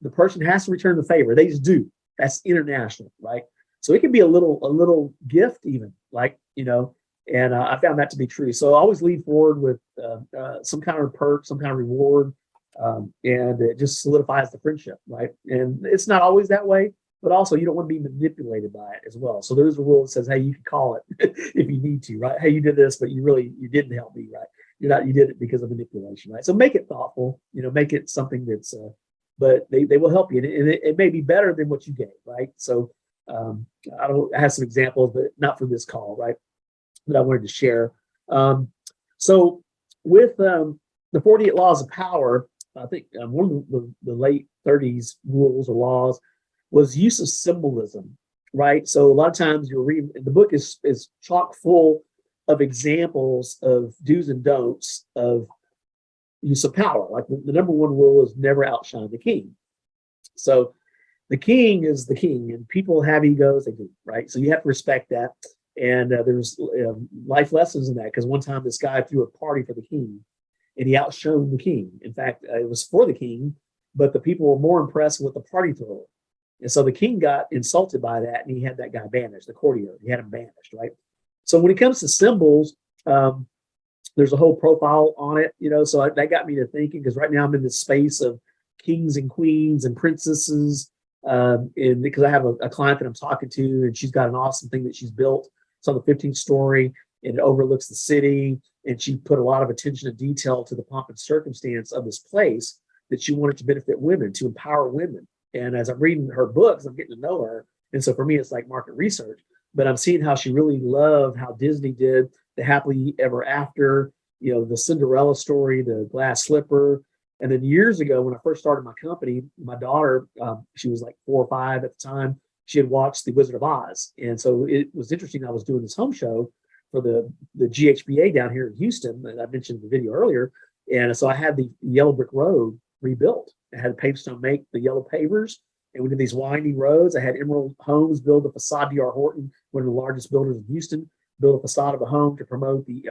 the person has to return the favor. They just do. That's international, right? So it can be a little gift even, like, and I found that to be true. So I always lead forward with some kind of perk, some kind of reward, and it just solidifies the friendship, right? And it's not always that way, but also you don't want to be manipulated by it as well. So there's a rule that says, hey, you can call it if you need to, right? Hey, you did this, but you didn't help me, right? You did it because of manipulation, right? So make it thoughtful, make it something that's, but they will help you. And it may be better than what you gave, right? So I have some examples, but not for this call, right? That I wanted to share. So with the 48 Laws of Power, I think one of the late 30s rules or laws was use of symbolism, right? So a lot of times you'll read, the book is chock full of examples of do's and don'ts of use of power. Like the number one rule is never outshine the king. So the king is the king, and people have egos, they do, right? So you have to respect that. And there's life lessons in that, because one time this guy threw a party for the king, and he outshone the king. In fact, it was for the king, but the people were more impressed with the party thrower. And so the king got insulted by that, and he had that guy banished, the courtier. He had him banished, right? So when it comes to symbols, there's a whole profile on it, so that got me to thinking, because right now I'm in this space of kings and queens and princesses, and because I have a client that I'm talking to, and she's got an awesome thing that she's built. It's on the 15th story, and it overlooks the city, and she put a lot of attention and detail to the pomp and circumstance of this place that she wanted to benefit women, to empower women. And as I'm reading her books, I'm getting to know her. And so for me, it's like market research, but I'm seeing how she really loved how Disney did the happily ever after, the Cinderella story, the glass slipper. And then years ago, when I first started my company, my daughter, she was like 4 or 5 at the time, she had watched The Wizard of Oz. And so it was interesting. I was doing this home show for the GHBA down here in Houston, and I mentioned the video earlier. And so I had the yellow brick road rebuilt. I had Pavestone make the yellow pavers, and we did these winding roads. I had Emerald Homes build a facade. D.R. Horton, one of the largest builders in Houston, build a facade of a home to promote the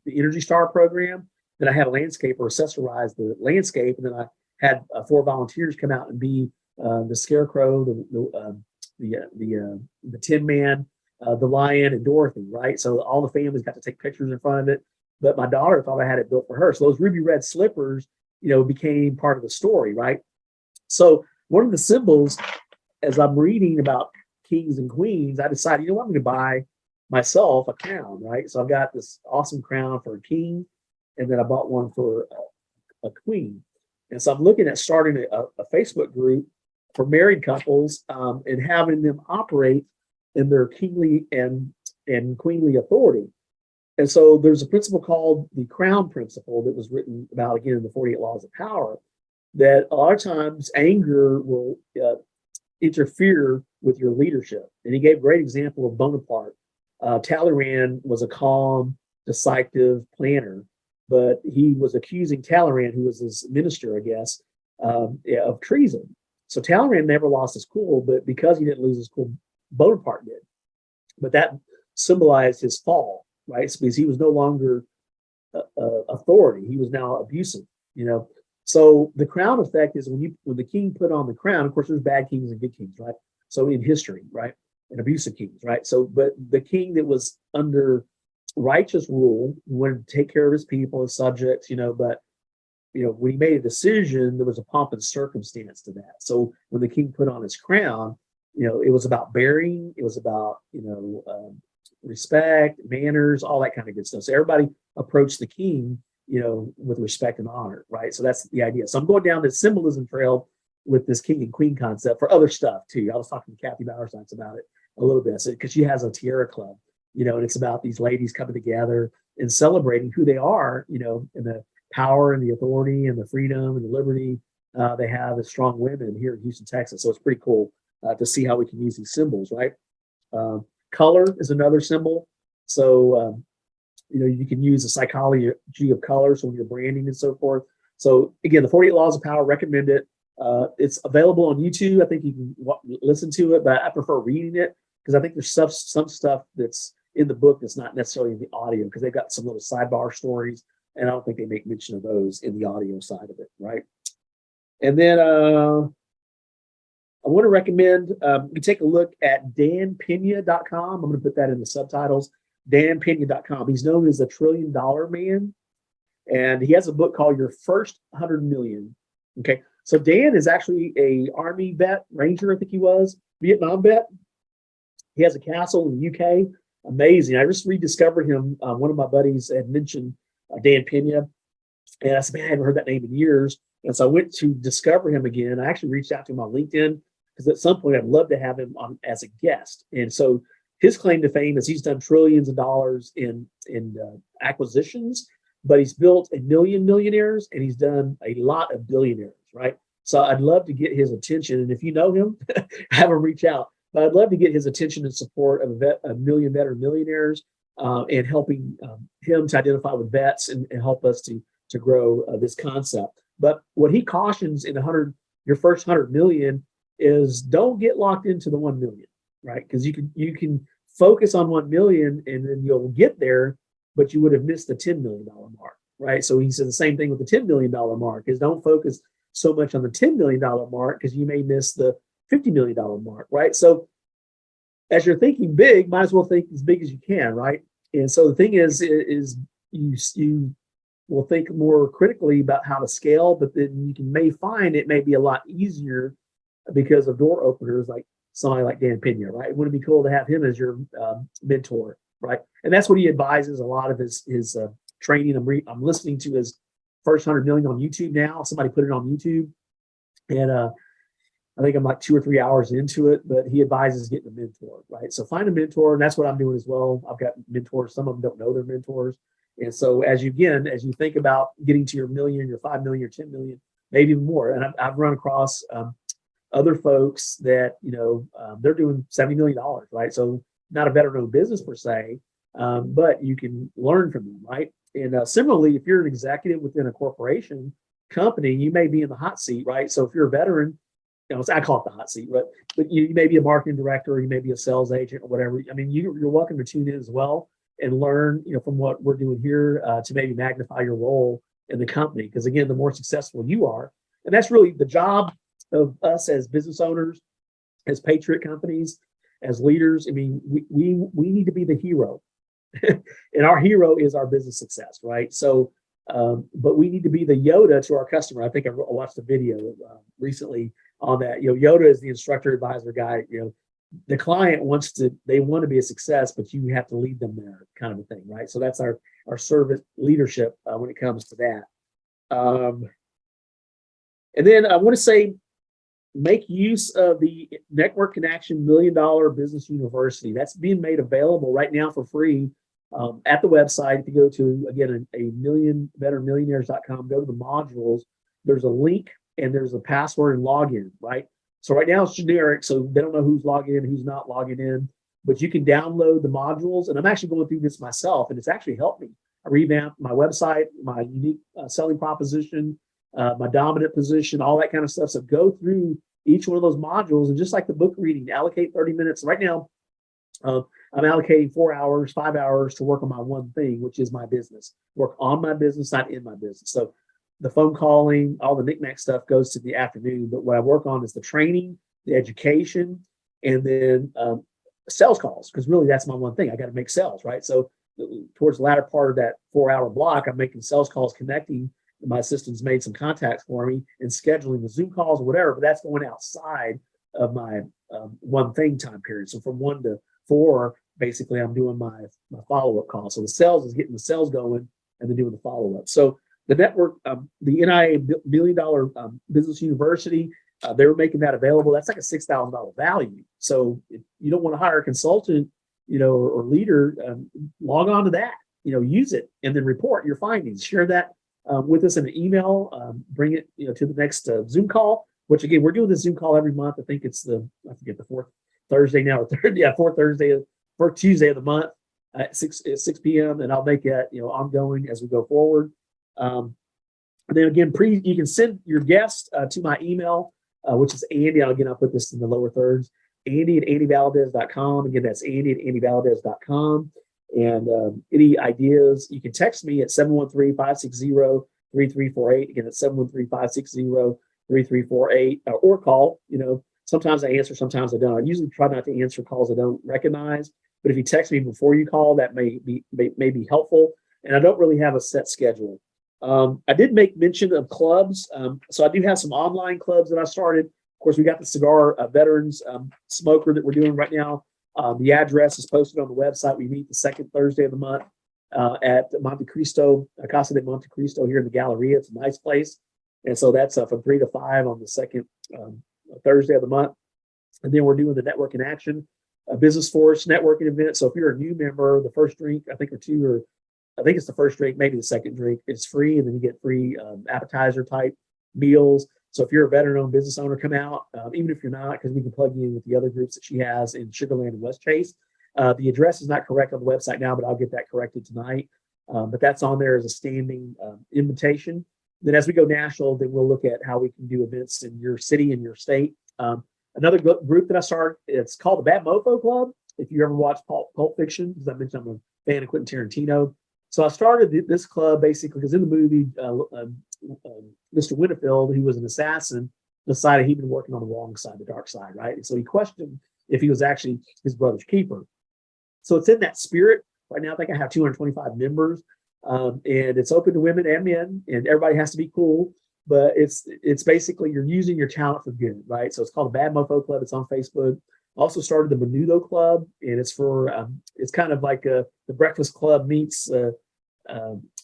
Energy Star program. Then I had a landscaper accessorize the landscape, and then I had 4 volunteers come out and be the Scarecrow, the Tin Man, the Lion, and Dorothy, right? So all the families got to take pictures in front of it. But my daughter thought I had it built for her. So those ruby red slippers, became part of the story, right? So one of the symbols, as I'm reading about kings and queens, I decided, I'm going to buy myself a crown, right? So I've got this awesome crown for a king, and then I bought one for a queen. And so I'm looking at starting a Facebook group for married couples, and having them operate in their kingly and queenly authority. And so there's a principle called the crown principle that was written about again in the 48 Laws of Power, that a lot of times anger will interfere with your leadership. And he gave a great example of Bonaparte. Talleyrand was a calm, decisive planner, but he was accusing Talleyrand, who was his minister, I guess, of treason. So Talleyrand never lost his cool, but because he didn't lose his cool, Bonaparte did. But that symbolized his fall, right? So because he was no longer authority, he was now abusive, you know. So the crown effect is when the king put on the crown. Of course, there's bad kings and good kings, right? So in history, right, and abusive kings, right? So, but the king that was under righteous rule wanted to take care of his people, his subjects, you know. But you know, when he made a decision, there was a pomp and circumstance to that. So when the king put on his crown, you know, it was about bearing, it was about, you know, respect, manners, all that kind of good stuff. So everybody approached the king, you know, with respect and honor, right? So that's the idea. So I'm going down this symbolism trail with this king and queen concept for other stuff too. I was talking to Kathy Bowersox about it a little bit because she has a tiara club, you know, and it's about these ladies coming together and celebrating who they are, you know, and the power and the authority and the freedom and the liberty they have as strong women here in Houston, Texas. So it's pretty cool to see how we can use these symbols, right? Color is another symbol. So, you know, you can use the psychology of color, so when you're branding and so forth. So again, the 48 Laws of Power, recommend it. It's available on YouTube. I think you can listen to it, but I prefer reading it because I think there's some stuff that's in the book that's not necessarily in the audio because they've got some little sidebar stories, and I don't think they make mention of those in the audio side of it, right? And then I want to recommend you take a look at danpena.com. I'm going to put that in the subtitles. danpena.com. He's known as the $1 trillion man, and he has a book called Your First 100 Million. Okay, so Dan is actually a Army vet, Ranger, I think he was, Vietnam vet. He has a castle in the UK. Amazing. I just rediscovered him. One of my buddies had mentioned Dan Pena, and I said, man, I haven't heard that name in years. And so I went to discover him again. I actually reached out to him on LinkedIn because at some point I'd love to have him on as a guest. And so his claim to fame is he's done trillions of dollars in acquisitions, but he's built 1 million millionaires and he's done a lot of billionaires, right? So I'd love to get his attention. And if you know him, have him reach out. But I'd love to get his attention and support of a million veteran millionaires and helping him to identify with vets and help us to grow this concept. But what he cautions in your first 100 million is don't get locked into the 1 million, right? Because you can focus on 1 million and then you'll get there, but you would have missed the $10 million mark, right? So he said the same thing with the $10 million mark is don't focus so much on the $10 million mark because you may miss the $50 million mark, right? So as you're thinking big, might as well think as big as you can, right? And so the thing is you will think more critically about how to scale, but then you may find it may be a lot easier because of door openers like somebody like Dan Pena, right? Wouldn't it be cool to have him as your mentor, right? And that's what he advises a lot of his training. I'm listening to his first 100 million on YouTube now. Somebody put it on YouTube, and I think I'm like 2 or 3 hours into it. But he advises getting a mentor, right? So find a mentor, and that's what I'm doing as well. I've got mentors. Some of them don't know they're mentors, and so as you think about getting to your million, your 5 million, your 10 million, maybe even more. And I've run across other folks that they're doing $70 million, right? So not a veteran-owned business per se, but you can learn from them, right? And similarly, if you're an executive within a corporation company, you may be in the hot seat, right? So if you're a veteran, I call it the hot seat, right? But you may be a marketing director, or you may be a sales agent, or whatever. I mean, you're welcome to tune in as well and learn, from what we're doing here to maybe magnify your role in the company. Because again, the more successful you are, and that's really the job of us as business owners, as patriot companies, as leaders. I mean, we need to be the hero. And our hero is our business success, right? So, but we need to be the Yoda to our customer. I think I watched a video recently on that. Yoda is the instructor advisor guy. The client want to be a success, but you have to lead them there, kind of a thing, right? So that's our servant leadership when it comes to that. And then I want to say make use of the Network in Action $1 Million Business University. That's being made available right now for free at the website. If you go to, again, millionaires.com, go to the modules, there's a link and there's a password and login, right? So right now it's generic, so they don't know who's logging in, who's not logging in, but you can download the modules. And I'm actually going through this myself, and it's actually helped me. I revamped my website, my unique selling proposition, my dominant position, all that kind of stuff. So go through each one of those modules, and just like the book reading, allocate 30 minutes. Right now, I'm allocating 4 hours, 5 hours to work on my one thing, which is my business. Work on my business, not in my business. So the phone calling, all the knickknack stuff goes to the afternoon. But what I work on is the training, the education, and then sales calls, because really that's my one thing. I got to make sales, right? So towards the latter part of that 4 hour block, I'm making sales calls, connecting. My assistant's made some contacts for me and scheduling the Zoom calls or whatever, but that's going outside of my one thing time period. So from 1 to 4, basically, I'm doing my follow-up call. So the sales is getting the sales going and then doing the follow-up. So the network, the NIA $1 Million Business University, they were making that available. That's like a $6,000 value. So if you don't want to hire a consultant, or leader, log on to that, use it and then report your findings. Share that with us in an email. Bring it, to the next Zoom call. Which again, we're doing this Zoom call every month. I think it's the fourth Thursday now, or fourth Tuesday of the month at 6 p.m. And I'll make it ongoing as we go forward. And then again, you can send your guest to my email, which is Andy. I'll put this in the lower thirds. Andy@andyvaladez.com. Again, that's Andy@andyvaladez.com. And any ideas, you can text me at 713-560-3348. Again, that's 713-560-3348, or call. Sometimes I answer, sometimes I don't. I usually try not to answer calls I don't recognize. But if you text me before you call, that may be helpful. And I don't really have a set schedule. I did make mention of clubs. So I do have some online clubs that I started. Of course, we got the cigar veterans smoker that we're doing right now. The address is posted on the website. We meet the second Thursday of the month at Monte Cristo, Casa de Monte Cristo here in the Galleria. It's a nice place. And so that's from 3 to 5 on the second Thursday of the month. And then we're doing the Network in Action, a business force networking event. So if you're a new member, the first drink, I think it's the first drink, maybe the second drink, it's free. And then you get free appetizer type meals. So if you're a veteran-owned business owner, come out, even if you're not, because we can plug you in with the other groups that she has in Sugar Land and West Chase. The address is not correct on the website now, but I'll get that corrected tonight. But that's on there as a standing invitation. Then as we go national, then we'll look at how we can do events in your city and your state. Another group that I started, it's called the Bad Mofo Club. If you ever watch Pulp Fiction, because I mentioned I'm a fan of Quentin Tarantino. So I started this club basically because in the movie, Mr. Winterfield, who was an assassin, decided he'd been working on the wrong side, the dark side, right? And so he questioned if he was actually his brother's keeper. So it's in that spirit. Right now, I think I have 225 members, and it's open to women and men, and everybody has to be cool. But it's basically you're using your talent for good, right? So it's called the Bad Mofo Club. It's on Facebook. Also started the Menudo Club, and it's for it's kind of like the Breakfast Club meets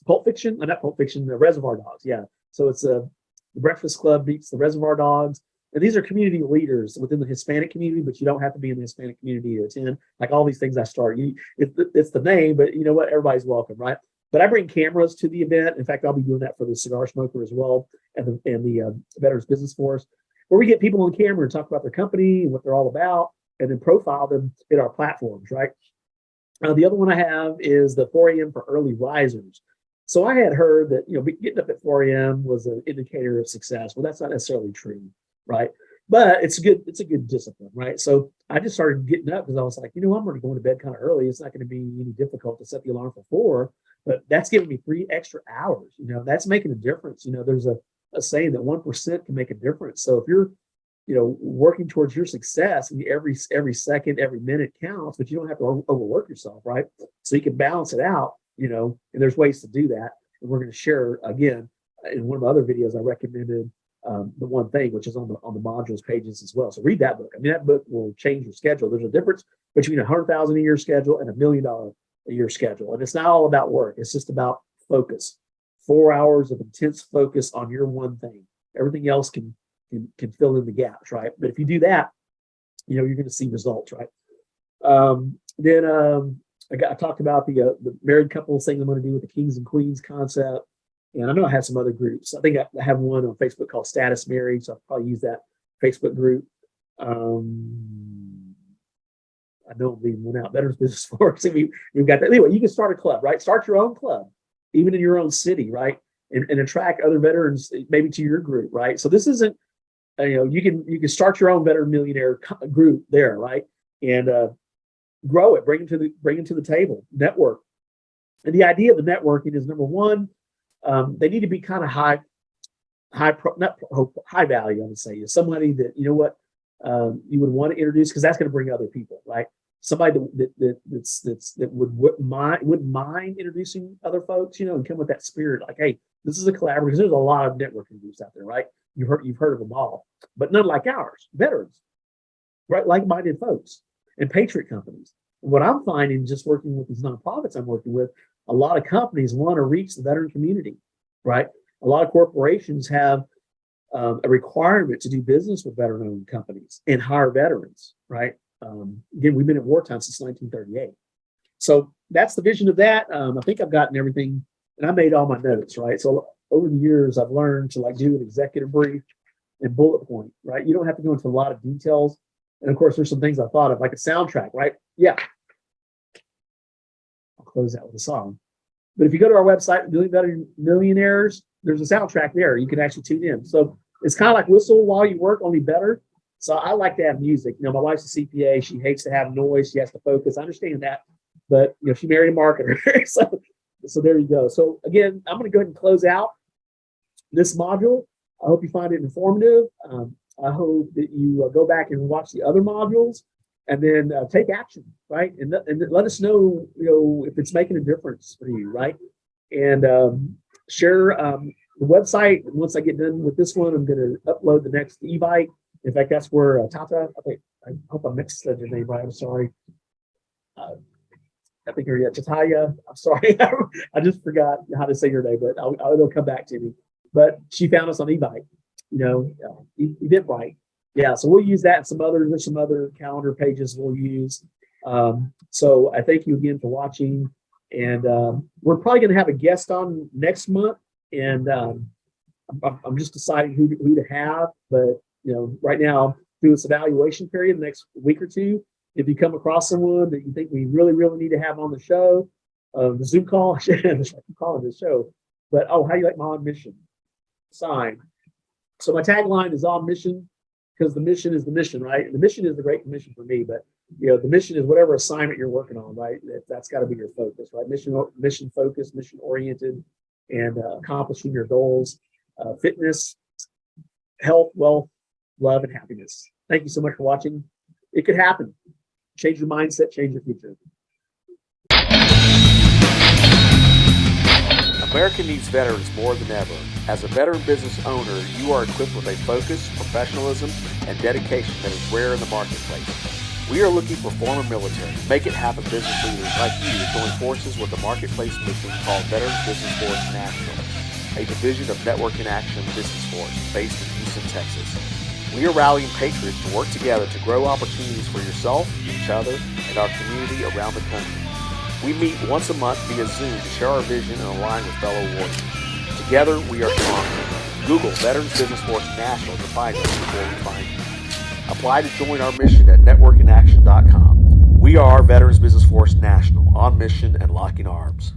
Pulp Fiction, not Pulp Fiction, the Reservoir Dogs. Yeah. So it's the Breakfast Club meets the Reservoir Dogs. And these are community leaders within the Hispanic community, but you don't have to be in the Hispanic community to attend. Like all these things I start, it's the name, but you know what? Everybody's welcome, right? But I bring cameras to the event. In fact, I'll be doing that for the cigar smoker as well, and the Veterans Business Force, where we get people on camera and talk about their company and what they're all about, and then profile them in our platforms, right? The other one I have is the 4 a.m. for early risers. So I had heard that getting up at 4 a.m. was an indicator of success. Well, that's not necessarily true, right? But it's a good discipline, right? So I just started getting up because I was like, I'm already going to bed kind of early. It's not going to be any difficult to set the alarm for 4, but that's giving me 3 extra hours. That's making a difference. There's a saying that 1% can make a difference. So if you're working towards your success, and every second, every minute counts, but you don't have to overwork yourself, right? So you can balance it out, and there's ways to do that. And we're going to share again in one of my other videos. I recommended the one thing, which is on the modules pages as well. So read that book. I mean, that book will change your schedule. There's a difference between $100,000 a year schedule and $1 million a year schedule. And it's not all about work. It's just about focus. 4 hours of intense focus on your one thing. Everything else can can fill in the gaps, right? But if you do that, you're going to see results, right? Then I talked about the married couples thing I'm going to do with the kings and queens concept. And I know I have some other groups. I think I have one on Facebook called Status Married, so I'll probably use that Facebook group. I know I'm leaving one out. Veterans Business Force. We've got that. Anyway, you can start a club, right? Start your own club, even in your own city, right? And attract other veterans maybe to your group, right? So this isn't, you can start your own veteran millionaire group there, right? And grow it, bring it to the table, network. And the idea of the networking is, number one, they need to be kind of high value. I would say is somebody that you would want to introduce, because that's going to bring other people, right? Somebody that wouldn't mind introducing other folks, and come with that spirit, like, hey, this is a collaborative. Because there's a lot of networking groups out there, right? You've heard of them all, but none like ours, veterans, right? Like-minded folks and patriot companies. And what I'm finding, just working with these nonprofits I'm working with, a lot of companies want to reach the veteran community, right? A lot of corporations have a requirement to do business with veteran-owned companies and hire veterans, right? Again, we've been at wartime since 1938. So that's the vision of that. I think I've gotten everything, and I made all my notes, right? So over the years, I've learned to do an executive brief and bullet point, right? You don't have to go into a lot of details. And of course, there's some things I thought of, like a soundtrack, right? Yeah. I'll close that with a song. But if you go to our website, Millionaires, there's a soundtrack there. You can actually tune in. So it's kind of like whistle while you work, only better. So I like to have music. My wife's a CPA. She hates to have noise. She has to focus. I understand that. But, she married a marketer. so there you go. So again, I'm going to go ahead and close out this module. I hope you find it informative. I hope that you go back and watch the other modules, and then take action, right? And let us know, if it's making a difference for you, right? And share the website. And once I get done with this one, I'm going to upload the next e-bike. In fact, that's where Tata, I hope I mixed your name right. I'm sorry. I think you're Tataya. I'm sorry. I just forgot how to say your name, but it'll come back to me. But she found us on e-bike, Eventbrite. Yeah, so we'll use that. There's some other calendar pages we'll use. So I thank you again for watching. And we're probably going to have a guest on next month. And I'm just deciding who to have. But, right now, through this evaluation period, the next week or two, if you come across someone that you think we really, really need to have on the show, the Zoom call, I keep calling this show. But, how do you like my On Mission sign? So my tagline is On Mission, because the mission is the mission, right? And the mission is the great mission for me, but the mission is whatever assignment you're working on, right? That's got to be your focus, right? Mission focused, mission oriented, and accomplishing your goals, fitness, health, wealth, love, and happiness. Thank you so much for watching. It could happen. Change your mindset, change your future. America needs veterans more than ever. As a veteran business owner, you are equipped with a focus, professionalism, and dedication that is rare in the marketplace. We are looking for former military, make it happen business leaders like you to join forces with a marketplace mission called Veterans Business Force National, a division of Network in Action Business Force based in Houston, Texas. We are rallying patriots to work together to grow opportunities for yourself, each other, and our community around the country. We meet once a month via Zoom to share our vision and align with fellow warriors. Together, we are stronger. Google Veterans Business Force National to find us before we find you. Apply to join our mission at networkinaction.com. We are Veterans Business Force National, on mission and locking arms.